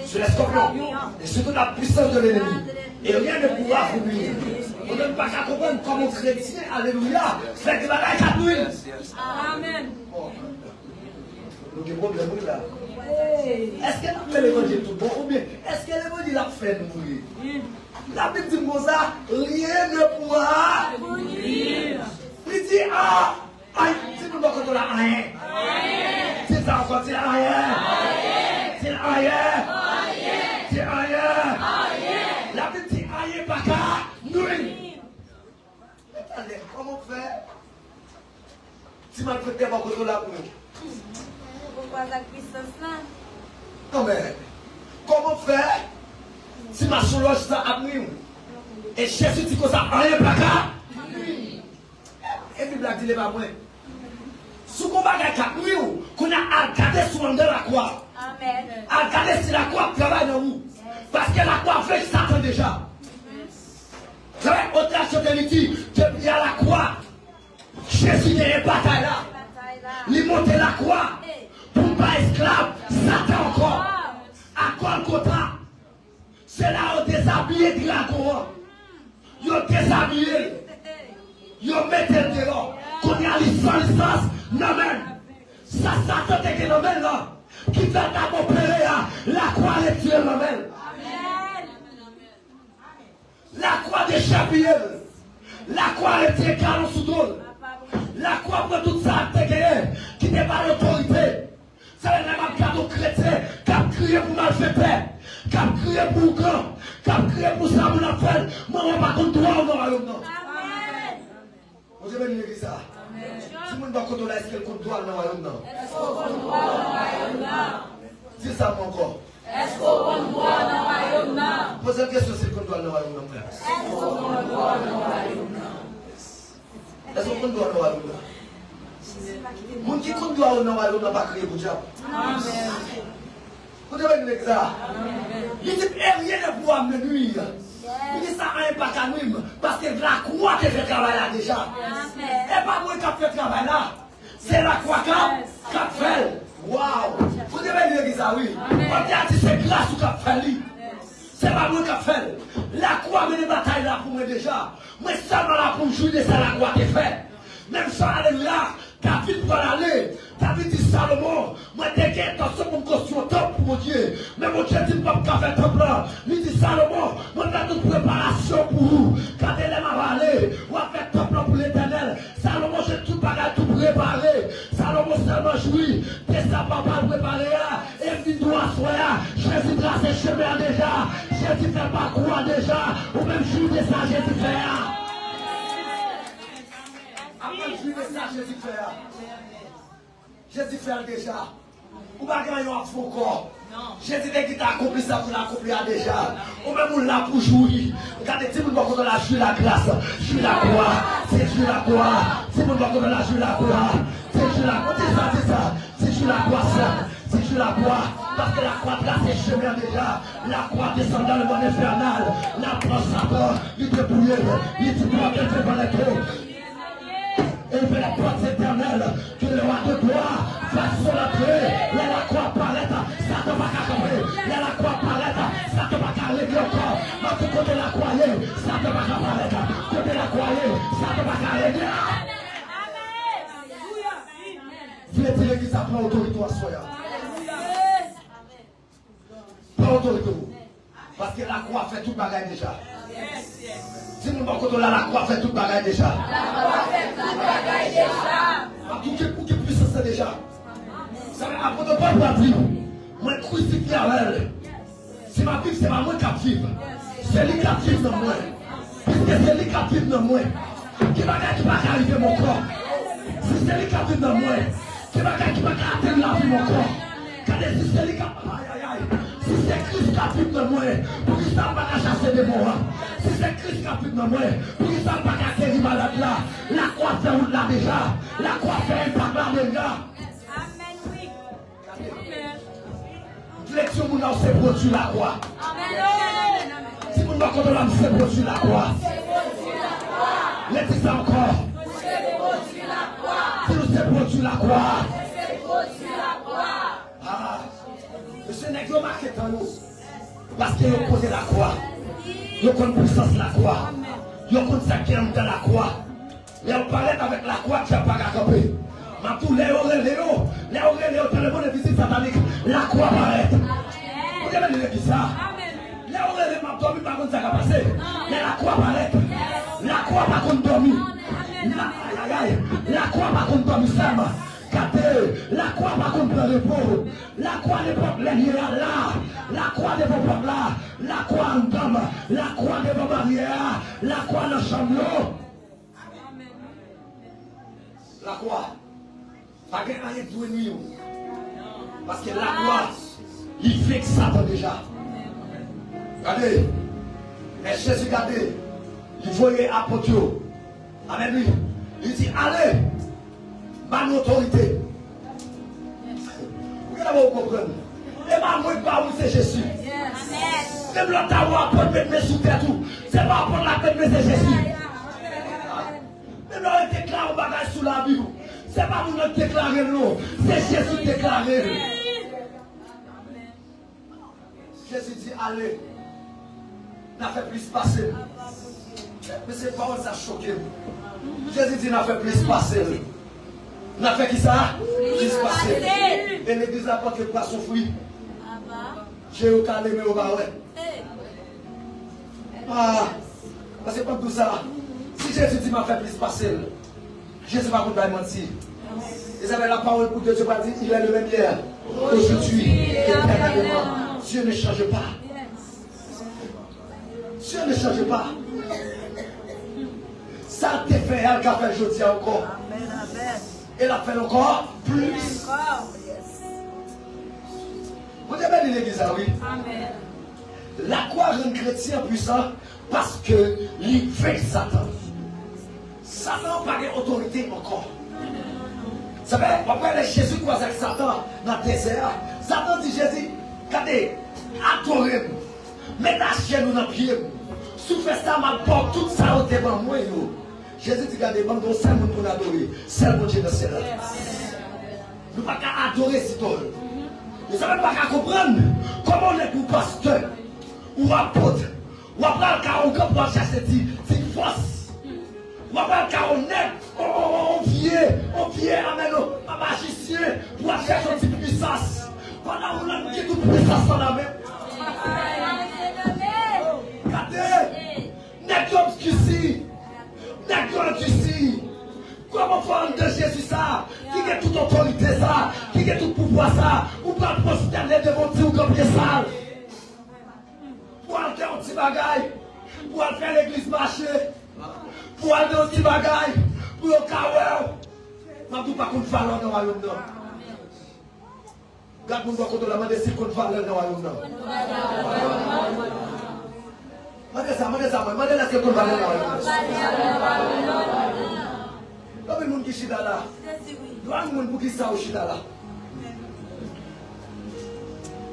sur les scorpions, et surtout la puissance de l'ennemi. Et rien ne pourra vous nuire. On ne peut pas comprendre comment chrétien, alléluia, fait que la raille à nuire. Amen. Nous avons des problèmes là. Est-ce qu'elle a fait l'évangile tout bon ou bien est-ce que l'évangile a fait nous mourir? La Bible dit comme ça, rien ne pourra vous nuire. Il dit, ah, si nous ne comptons rien. C'est ça encore, c'est rien. C'est rien. C'est rien. La Bible dit, rien pas qu'à nuire. Attendez, comment faire? Si je ne fais pas contre la nuit. Pourquoi la puissance là? Non mais, comment faire si ma soulage ça a nuit? Et Jésus dit que ça rien pas qu'à nuit. Et Bible a dit les pas moins. Si on va regarder qu'on a regardé sur la croix. Amen. Regardez si la croix travaille dans vous. Parce que la croix fait Satan déjà. Vous savez, au travers de l'outil, depuis à la croix, Jésus n'est pas bataille là. Il monte la croix pour ne pas esclave, Satan encore. À Golgotha, c'est là où déshabillé de la croix. Ils ont déshabillé. Ils ont mis le dehors. Qu'on y a licence, non, mais ça, Satan est phénomène là. Qui fait d'abord opérer la croix lecture l'amène. La croix des Chapiel. La croix est calme sous l'eau. La croix pour tout ça qui n'est pas l'autorité. C'est le cadeau chrétien qui a crié pour malfaiteur, qui a crié pour grand, qui a crié pour ça, mon appel. Moi, on va pas contre toi, on va pas contre. Vous avez dit ça? Si vous ne pas contre toi, est-ce qu'elle compte toi, non? Est-ce qu'on compte toi, non? Dis ça encore. Est-ce qu'on compte toi, non? Posez la question, c'est contre toi, non? Est-ce qu'on compte toi, non? Est-ce qu'on compte toi, non? Moun qui compte toi, non? On n'a pas crié pour diable. Vous devez dire ça. Il dit rien ne pouvoir me nuire. Il dit ça n'a pas qu'à nuire. Parce que la croix qui fait travail là déjà. Et pas moi qui fait travail là. C'est la croix qui a fait. Waouh. Vous devez dire ça, oui. On dit c'est grâce qui a fait. C'est pas moi qui a fait. La croix mène une bataille là pour moi déjà. Moi seulement là pour jouer de ça la croix qui fait. Même ça, là. David va aller. David dit Salomon, moi t'inquiète, attention pour me construire un temple pour mon Dieu. Mais mon Dieu dit pas qu'à faire un temple là. Il dit Salomon, moi j'ai toute préparation pour vous. Quand elle va aller, on va faire un temple pour l'éternel. Salomon, j'ai tout bagage, tout préparé. Salomon seulement jouit. T'es ça papa préparé. Et puis toi, soya. Jésus trace ses chemins déjà. Jésus fait pas quoi déjà. Ou même jouer de ça, Jésus fait. Après jouer de ça, Jésus fait. Jésus fait déjà. Ou pas gagner un faux corps. Jésus dit qu'il t'a accompli ça pour l'accomplir déjà. Ou même on l'a pour jouer. Regardez, si vous ne voyez pas la jouer la grâce, jouer la croix, c'est jouer la croix. Si vous ne voyez pas la jouer la croix, c'est jouer la croix. C'est ça. C'est jouer la croix, ça. C'est jouer la croix. Parce que la croix là, c'est chemin déjà. La croix descend dans le monde infernal. La croix Satan, il te bouille. Il te doit être dans les trous. Et il fait la porte éternelle que le roi de gloire fasse son entrée. Là la croix paraît, ça ne va pas camper. Là la croix paraît, ça ne va pas régler encore. Mais tout côté la croix, ça ne va pas paraître. Côté la croix, ça ne va pas régler. Vous voulez dire que ça prend autorité à soi. Prends autorité. Parce que la croix fait tout le bagage déjà. Si nous ne la croix fait tout le bagage déjà. La croix fait tout le bagage déjà. Pour qui puissance c'est déjà. Ça veut dire que ne pas vivre. Moi crucifié à elle. Si ma vie c'est pas moi qui vive. C'est lui qui vive dans moi. Puisque c'est lui qui vive dans moi. Qui va arriver mon corps. Si c'est lui qui vive dans moi. Qui va atteindre la vie mon corps. Quand si c'est lui qui si c'est Christ qui habite dans moi, pour qu'il ne soit pas chasser des morts. Si c'est Christ qui habite dans moi, pour qu'il ne soit pas guérir malade là. La croix fait route là déjà. La croix fait un pas là déjà. Amen, oui. L'élection, mon nom, c'est produit la croix. Amen. Si mon nom, c'est produit la croix. Laissez ça encore. C'est produit la croix. Si nous, c'est produit la croix. C'est produit la croix. Ah. Ce n'est pas marqué dans nous. Parce qu'ils ont posé la croix. Ils ont puissance de la croix. Ils ont ça qui est dans la croix. Ils ont parlé avec la croix qui n'a pas camper. Mais tous les Léo, dans le monde de visite satanique, la croix paraît. Vous avez dit ça? Les Aurélie, ma dormi, par contre, ça va passer. Mais la croix paraît. La croix par contre dormi. La croix par contre dormi, Sam. La croix par contre le repos. La croix des peuples là. La croix des peuples là. La croix en dame. La croix des barrières. La croix dans le chambre. La croix. Pas de rien de nuit. Parce que la croix, il fait que ça déjà. Regardez. Et Jésus, regardez. Il voyait apôtre. Amen lui. Il dit allez. Ma autorité. Vous allez comprendre. Et ma moi pas où c'est Jésus. Même l'autre avoir pour mettre mes sous terre tout. C'est pas pour la peine mais c'est Jésus. Même l'autre déclare un bagage sous la Bible. C'est pas pour nous déclarer non. C'est Jésus déclaré. Jésus dit allez. N'a fait plus passer. Mais c'est pas ça choqué. Jésus dit n'a fait plus passer. On a fait qui ça? Juste passer. Et l'église apporte le poisson fruit. J'ai eu calé, mais au bas, ouais. Ah, parce que comme tout ça, si Jésus dit m'a fait plus passer, Jésus va pas mentir. Vous avez la parole pour Dieu, Dieu va dire, il est le même hier, aujourd'hui, éternellement. Dieu ne change pas. Dieu ne change pas. Ça te fait, elle a fait aujourd'hui encore. Elle a fait encore plus. Vous avez dit l'église, oui? Amen. La croix rend chrétien puissant parce que il fait Satan. Satan n'a pas d'autorité encore. Vous savez, après Jésus croise avec Satan dans le désert, Satan dit Jésus, regardez, adorez-moi, mettez la chaîne dans le pied, souffrez ça, ma porte, tout ça au devant moi. Jésus dit, regardez, bon, c'est le monde pour adorer, c'est le monde Dieu dans le ciel. Nous ne pouvons pas adorer cet homme. Vous ne savez pas comprendre comment on est pour pasteur ou apôtre, ou après le cas pour chercher cette force, ou après le cas on pied, amen, un magicien pour chercher une petite puissance. Pendant qu'on a une toute puissance dans la main. Regardez, n'est-ce ici. Comment parler de Jésus ça? Qui est toute autorité ça? Qui est tout pouvoir ça? Ou pas prosterner devant Dieu ou comme ça? Pour aller faire un petit bagaille, pour aller faire l'église marcher, pour aller dans un petit bagaille, pour le kawel. Je ne dis pas qu'on va dans le royaume. Regarde mon côté de la main de si qu'on va dans le royaume. Demandez ça, est-ce qu'on va dans le royaume? Il y a des gens qui sont là. Il y a des gens qui sont là.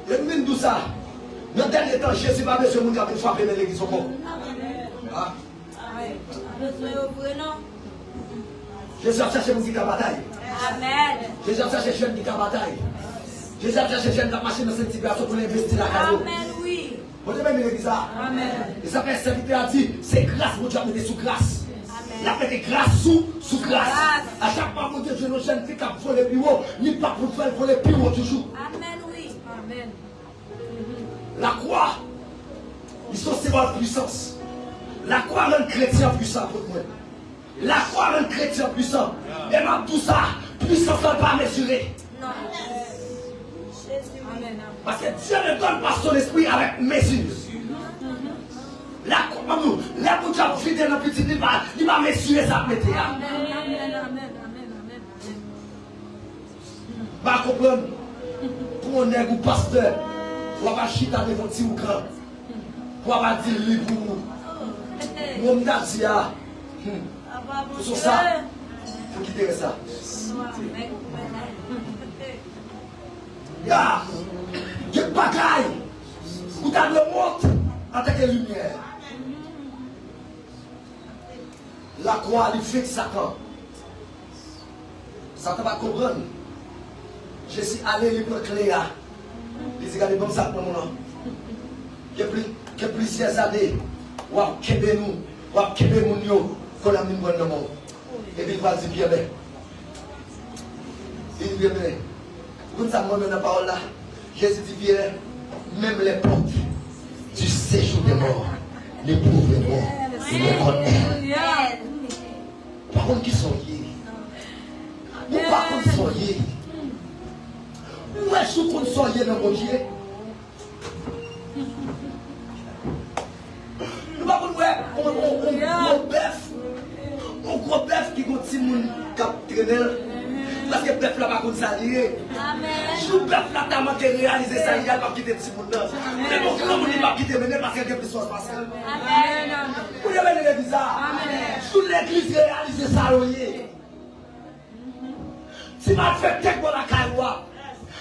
Il y a des gens qui sont là. Dans le dernier temps, Jésus va besoin de gens qui frapper dans l'église. Jésus a cherché des gens qui ont bataille. Jésus a cherché des gens qui ont bataille. Jésus a cherché des gens qui ont marché dans cette situation pour investir la cadeau. Vous avez l'église ça? Et ça fait serviteur a dit, c'est grâce que Dieu a mis sous grâce. Il a fait grâce sous grâce. À chaque fois que Dieu nous jeunes filles qui ont volé plus haut, il pas pour faire voler plus haut toujours. Amen, oui. Amen. La croix, ils sont séparés de puissance. La croix rend chrétien puissant pour moi. La croix rend chrétien puissant. Et même tout ça, puissance ne pas mesurer. Non. Parce que Dieu ne donne pas son esprit avec mesure. La croix, là où tu as vidé dans le petit, il va mesurer ça. Amen, amen, amen. Va comprendre. Pour un nègre ou pasteur, pour pas chita devant petit ou grand. Pour pas dire lui pour vous. Mon datia. Sur ça, il faut quitter ça. Ya, quel bagaille. Où tu as le monde en tant que lumière. La croix, il fixe Satan. Satan va comprendre. Je suis allé libre clé. Il dit, regardez, comme ça pour mon nom. Il y a plusieurs années. Ou à Québec, ou à Québec, qu'on a mis dans le monde. Et puis il va dire, bien, il dit, bien, vous savez, moi, dans la parole là, Jésus dit, bien, même les portes du séjour des morts, les pauvres morts, ils les connaissent. Par contre, qui sont liés? Ou par contre, qui sont liés? Où est-ce qu'on sont liés dans mon Dieu? Nous par contre, on gros bœuf qui continue à traîner. Parce que le bœuf là va contre s'allier. Si le bœuf là t'a manqué de réaliser ça, il va quitter le petit monde. Mais bon, grand monde va quitter mener parce qu'il y a plus de choses parce que. Vous avez dit ça? Sous l'église réaliser ça, si ma fait tête pour la caille,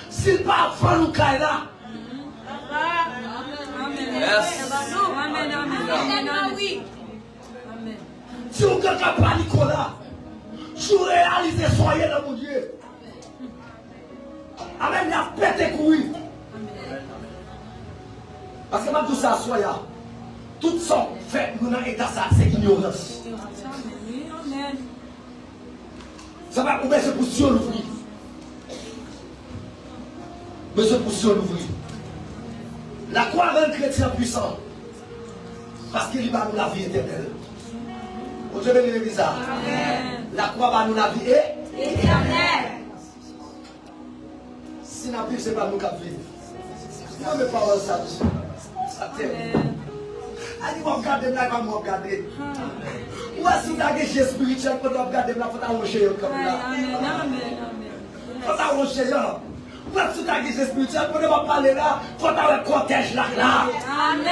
s'il pas faire le caille là. Si on ne peut pas Nicolas, je réalise soyez dans mon Dieu. Amen, il a pété couille. Parce que même tout ça, soyez. Tout ça fait nous dans l'état ça, c'est ignorance. Ça va pour mettre pour Sion l'ouvrir. Monsieur pour Sion l'ouvrir. La croix rend le chrétien puissant. Parce qu'il va nous la vie éternelle. Vous Dieu béni l'église. La croix va nous la vie éternelle. Si nous vivons, ce n'est pas nous qui vivons. Moi, mes paroles, ça t'aime. Allez, vous regardez là, comme vous regardez. Ou est-ce que vous avez des choses spirituelles pour vous regarder là, pour vous arranger comme là. Pour vous arranger là. Ou est-ce que vous avez des choses spirituelles pour vous parler là, pour vous avoir un cortège là. Amen.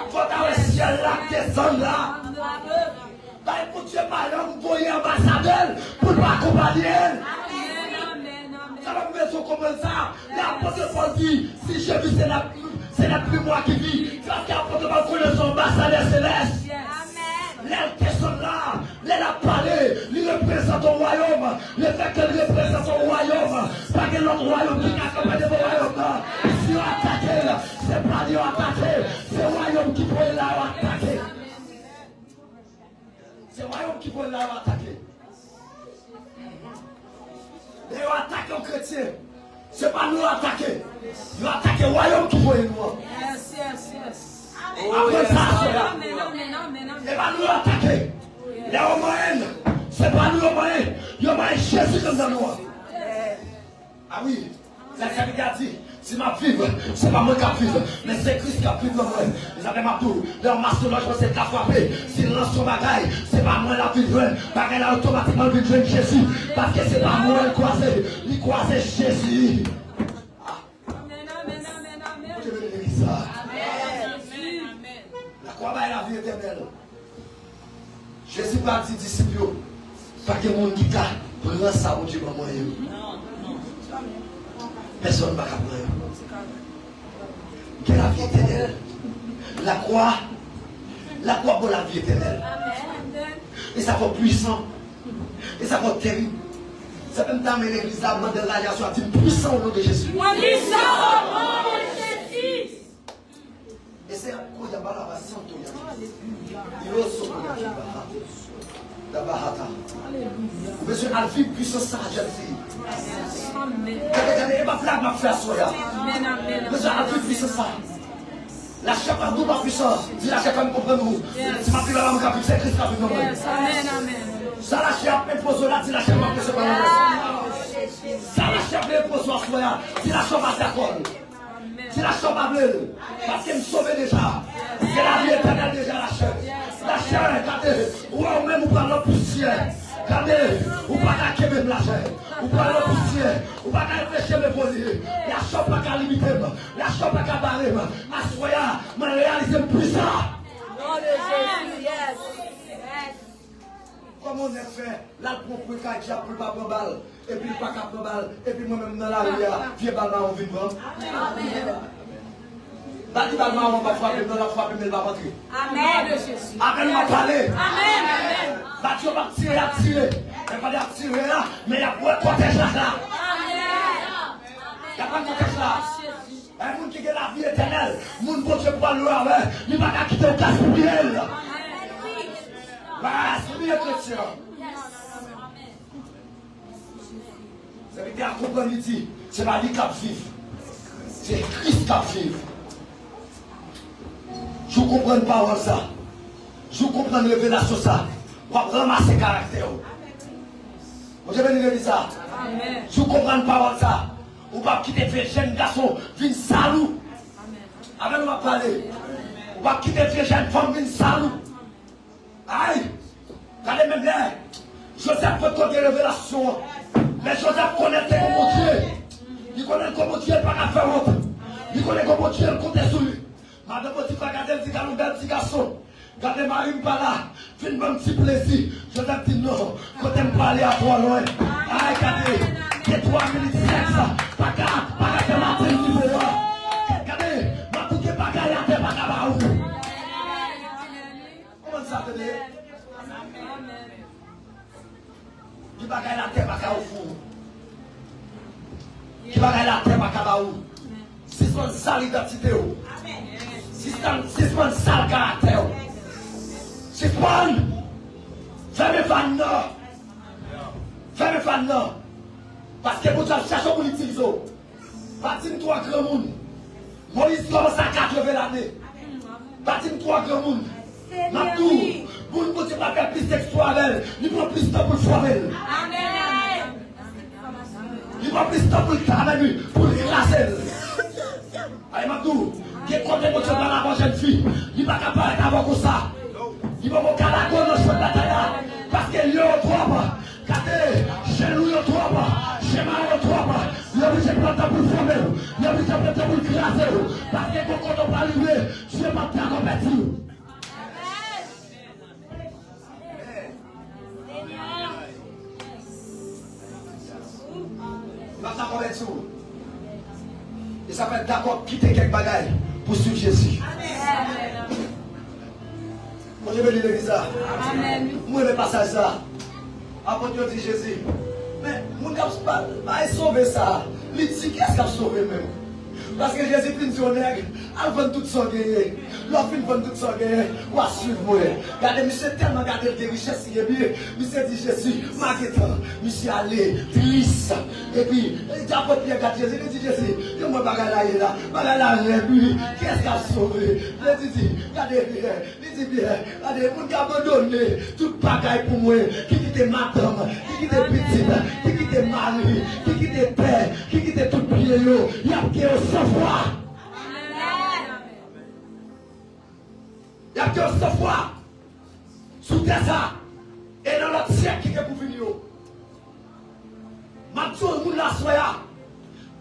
Pour vous avoir un ciel là, descendre là. Pour Dieu, par exemple, vous voyez ambassadeur pour nous accompagner. Ça va me mettre comme ça. L'apôtre Paul dit, si je vis, ce n'est plus moi qui vis. Parce que l'apôtre Paul connaît son ambassadeur céleste. Les personnes là, les a parlé, ils représentent au royaume. Le fait qu'elles représentent au royaume, pas que l'autre royaume qui a accompagné le royaume là. Si on attaque, c'est pas lui attaquer, c'est le royaume qui peut là attaquer. C'est le royaume qui peut là attaquer. Et ils attaquent les chrétiens. Ce n'est pas nous attaquer. Ils attaquent le royaume qui peut nous. Après ça, c'est pas nous attaquer. Les Romains, ce n'est pas nous Romains. Ils ont Jésus comme dans nous. Ah oui, la Bible a dit, si ma vive, ce n'est pas moi qui vive, mais c'est Christ qui a vive dans moi. Ils avaient ma tour, leur mastoulage, c'est qu'à frapper. S'ils lancent son bagaille, ce n'est pas moi la vie de bagaille là automatiquement vie de Jésus. Parce que ce n'est pas moi le croisé, il croise Jésus. La croix est la vie éternelle. Jésus pas dit disciples, pas que mon qui a prend ça au Dieu pour moi. Personne ne va prendre. Quelle la vie éternelle. La croix pour la vie éternelle. Et ça va puissant. Et ça va terrible. C'est même temps, l'église a demandé la radiation, a dit puissant au nom de Jésus. Puissant au nom de Jésus. Et c'est quoi il y a là bas sans toi. Il ose sortir la bahata. Monsieur Alfie puissant ça jeune fille. Regardez ma flamme m'a fait asseoir. Monsieur Alfie puissant ça. La chef a tout pas puissant. Si la chef me comprend nous. Si ma fille va me capter, c'est Christ qui a vu nous. Amen. Ça la chef impose là, si la chef m'a fait ce balance. Ça la chef impose à soi. Si la chef va d'accord. Si la chef va bleu. Parce qu'elle me sauve déjà. C'est la vie éternelle déjà la chef. La chef, regardez. Ou même vous prenez la poussière. Regardez, ou pas qu'à même la chair, ou pas la poussière, ou pas qu'à réfléchir mes volets. La chef pas qu'à limiter, la chef pas qu'à barrer. Assoya, mais réaliser puissant. Non de Jésus, yes. Comment on est fait, là pour que j'ai appris pas de balle, et puis pas qu'à prendre balle, et puis moi-même dans la rue, vieux balle on vient prendre. Amen. Bati balle on va frapper, dans la frapper, mais il va rentrer. Amen de Jésus. Amen, on va parler. Amen. Bati on va tirer, à tirer. Il n'y a pas de tirer là, mais il y a pour protéger là. Amen. Il n'y a pas de protéger là. Un monde qui a la vie éternelle, un monde qui peut le voir, il va pas quitter le casse pour lui. C'est bien chrétien. Ça veut dire à comprendre ici, c'est pas lui qui vive. C'est Christ qui vive. Je comprends pas ça. Je comprends la révélation ça. Pour ramasser caractère. Vous avez dit ça? Je comprends pas ça. Ou pas quitter les jeunes garçons, viennent salou. Avec nous parler. Ou pas quitter les jeunes femmes, viennent salou. Aïe! Regardez même là. Joseph peut connaître des révélations. Mais Joseph connaît comment Dieu. Il connaît comment Dieu pas qu'à faire honte. Il connaît comment Dieu compte sur lui. Madame, tu vas regarder le petit garçon. Regardez Marie pas là. Fais un petit plaisir. Joseph dit non. Quand tu me parler à toi loin. Aïe, regardez. C'est 3 minutes 5. Pas qu'à faire ma tête du vélo. Regardez. Ma bouquet pas qu'à y aller, pas qu'à baou. Comment ça te dit? Qui va gagner la terre, pas qu'à au four. Qui va gagner la terre, pas qu'à baou. C'est son sale identité. C'est son sale caractère. C'est bon. Fais-moi fan non. Fais-moi fan non. Parce que vous cherchez pour l'utiliser. Pas de toi grand monde. Moïse commence à 80 l'année. Bâtiment 3 grands mondes. Matou, pour ne pas faire plus sexuel, il prend plus de temps pour le former. Il prend plus de temps pour le travailler, pour le classer. Allez, Matou, qui est contre votre dans la jeune fille, il va pas parler avant comme ça. Il va pas la dans le champ de bataille. Parce qu'il y a trop. Regardez, chez nous, il y a trop. Chez moi, il y a trop. Il y a besoin de temps pour le former. Il y a besoin de temps pour le classer. Parce que quand on va arriver, je ne vais pas faire comme ça. Il s'appelle d'accord quitter quelques bagailles pour suivre Jésus. Moi je vais lire l'église là. Moi le passage ça. Après Dieu dit Jésus. Mais mon gars pas sauver ça. Il dit qu'est-ce qu'il a sauvé même? Parce que Jésus finit son nègre, elle vend tout son gagné. L'autre fin vend tout son gagné. Ou à suivre moi. Regardez, monsieur tellement gardé des richesses qui est bien. Monsieur dit Jésus, marketant, monsieur allé, triste. Et puis, il a pas bien gardé Jésus. Il dit Jésus, il m'a bagarre là. Bagarre là, lui, qu'est-ce qu'il a sauvé? Il dit, regardez bien. Il dit bien, regardez, mon gars abandonné toute bagaille pour moi. Qui quitte madame, qui quitte petite, qui quitte mari, qui quitte père, qui quitte tout pied. Il y a qui au savoir. Il y a qui au savoir. Sous terre ça. Et dans notre siècle qui est pour venir. Maintenant, le monde la soya.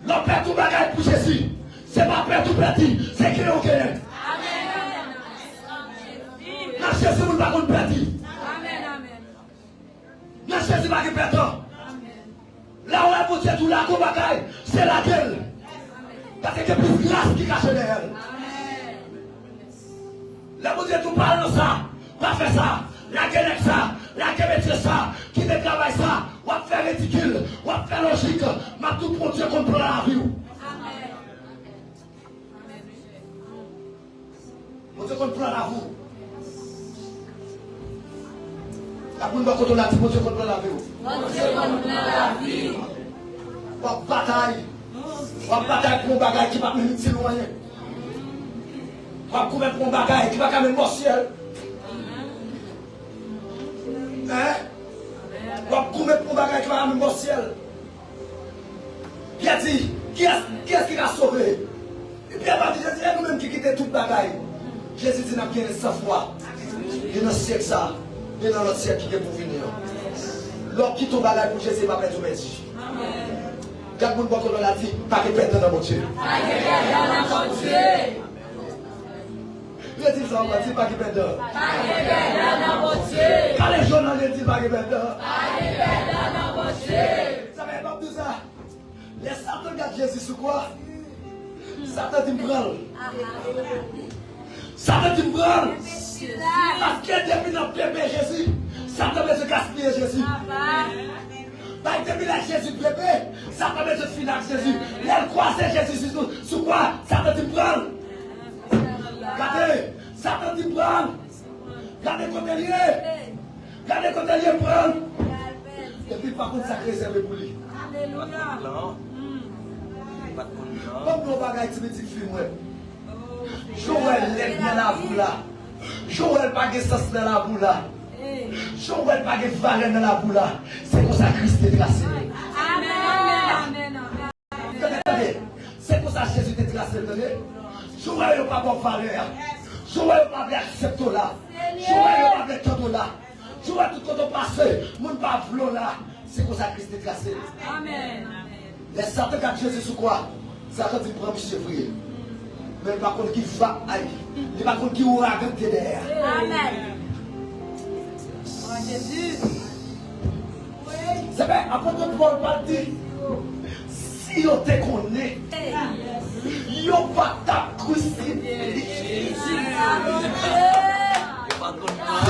L'on perd tout bagaille pour Jésus. C'est pas perdre tout petit. C'est qu'il y a aucun. Amen. La Jésus ne va pas perdre. Amen. La Jésus ne va pas perdre. Là où elle peut dire tout la bagaille, c'est la gueule. Parce qu'il y a plus de grâce qui cache derrière. Là où Dieu tout parle de ça, pas faire ça, la gueule ça, la gueule mettre ça, qui ne travaille ça, ou à faire ridicule, ou à faire logique, mais tout pour Dieu comprend la vie. Pour Dieu comprend la vie. La boule va contre la vie, pour Dieu comprend la vie. Pour Dieu comprend la vie. Pour bataille. On va bataille pour un bagage qui va même si loin. On va courir pour un bagage qui va quand même au ciel. Hein? On va courir pour un bagage qui va quand même au ciel. Qui a dit, qui est-ce qui a sauvé? Et puis elle va dire, c'est nous-mêmes qui quittons toute bagaille. Jésus dit, nous avons bien 100 fois. Il y a un siècle ça. Il y a un autre siècle qui est pour venir. L'homme qui tombe bagaille pour Jésus, il va perdre tout merci. Quand vous ne l'a dit, pas que perdre dans mon Dieu. Pas que perdre dans mon Dieu. Il dit ça, on va dire pas que perdre. Pas que perdre dans mon Dieu. Quand les journalistes disent pas que perdre. Pas que perdre dans mon Dieu. Ça va pas tout ça. Les Satan regardent Jésus sur quoi? Satan dit me prendre. Satan dit me prendre. Parce que depuis notre bébé Jésus, Satan veut se gaspiller Jésus. Depuis la Jésus bébé, ça permet de finir avec Jésus. Elle croisait Jésus sur quoi? Ça peut te prendre. Regardez, ça peut te prendre. Regardez côté lié. Regardez côté lié prendre. Et puis par contre, ça réservé pour lui. Comme nos bagages, tu me dis, fille-moi. Joël est dans la boule là. Joël pas de sens dans la boule là. Joël pas de valeur dans la boule là. C'est pour ça que Christ est tracé. Amen. C'est pour ça que Jésus est tracé. Joël n'a pas de valeur. Joël n'a pas d'accepter là. Joël n'a pas d'accepter là. Joël tout quand on passe, mon pas vlon là. C'est pour ça que Christ est tracé. Amen. Les Satan qui a Jésus sur quoi? Satan dit prends monsieur frère. Mais par contre qui va aller. Mais par contre qui aura gagné derrière. Amen. Oh Jésus. C'est bien, après que Paul va dire, si on te connaît, on va t'accrocher. Si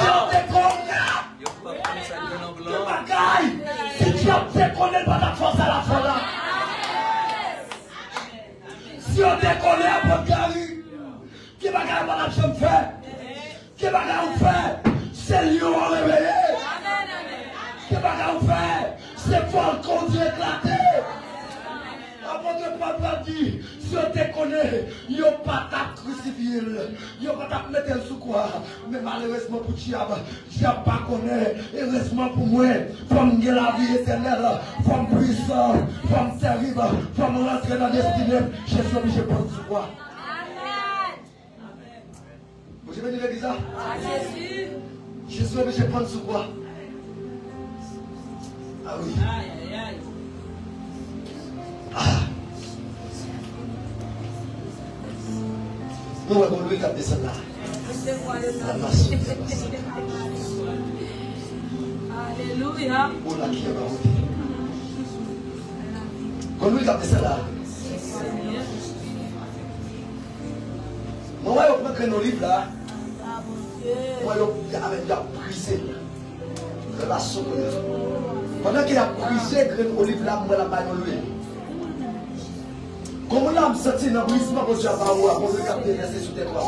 on te connaît, si tu te connais pas la force à la fois. Si on te connaît à votre gari, qui va gagner par la chambre faire, qui va gagner faire, c'est lion réveillé. Qui va gagner faire, c'est Paul qu'on dit éclaté. Apôtre papa dit, si on te connaît, il n'y a pas ta crucifié, il n'y a pas ta mettre sous quoi. Mais malheureusement pour Diab pas connaît. Heureusement pour moi, comme la vie éternelle, comme puissant, comme terrible, comme rentrer dans la destinée, je suis obligé de prendre sous quoi. Vous avez dit l'église ça? Jésus. Je suis obligé de prendre sous quoi? Ah oui. Ah. Nous avons lui qui a descendu là. La masse. Alléluia. Oh là qui est là. Quand lui qui a descendu là. Moi, je prends que nos livres là. Moi, je vais briser la relation. Pendant qu'il a brisé le livre là, moi, la main de lui. Comment on a senti dans le brisement que Dieu a parlé pour le capter rester sur tes trois.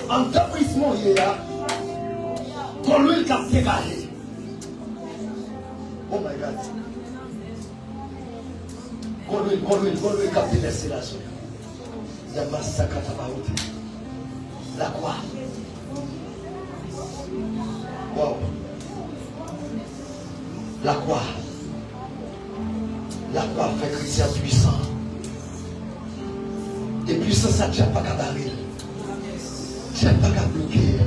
En tant que brisement, il est là. Quand lui, il a dégagé. Oh my God. Quand lui, il a déversé la zone. Il y a massacre à Tabarouté. La croix. Wow. La croix. La croix fait chrétien puissant. Et puissant, ça ne tient pas qu'à barrer. Tient pas qu'à bloquer.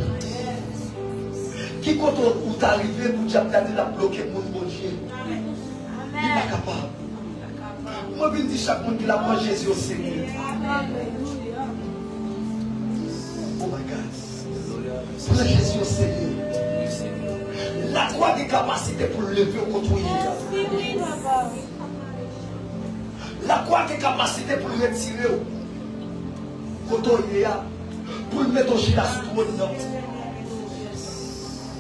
Qui quand où t'arrives pour dire que tu bloqué mon bon Dieu. Il n'est pas capable. Moi, je dis chaque monde qui l'a pris Jésus au Seigneur. Oh my God. Prends Jésus au Seigneur. La croix des capacités pour le lever au contrôler. La croix des capacités pour le retirer au contrôler. Pour le mettre au chien à sous le nom.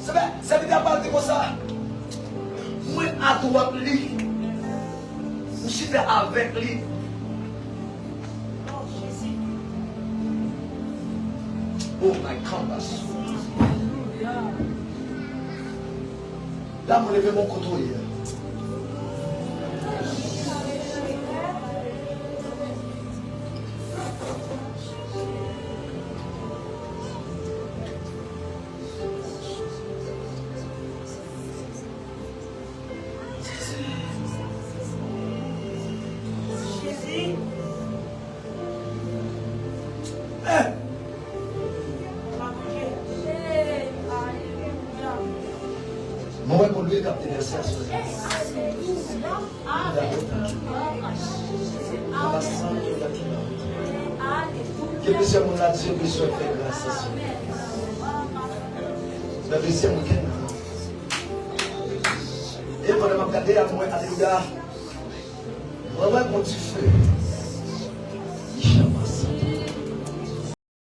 C'est vrai, ça veut dire parler comme ça. Moi, à droite, lui. Je suis avec lui. Oh my God. Là, je lève mon contrôle. Moi, pour lui, capter les cerfs. Que le Seigneur mon Dieu puisse faire grâce à Dieu. Le deuxième week-end. Et pendant que je regarde à moi, alléluia, moi, mon petit frère.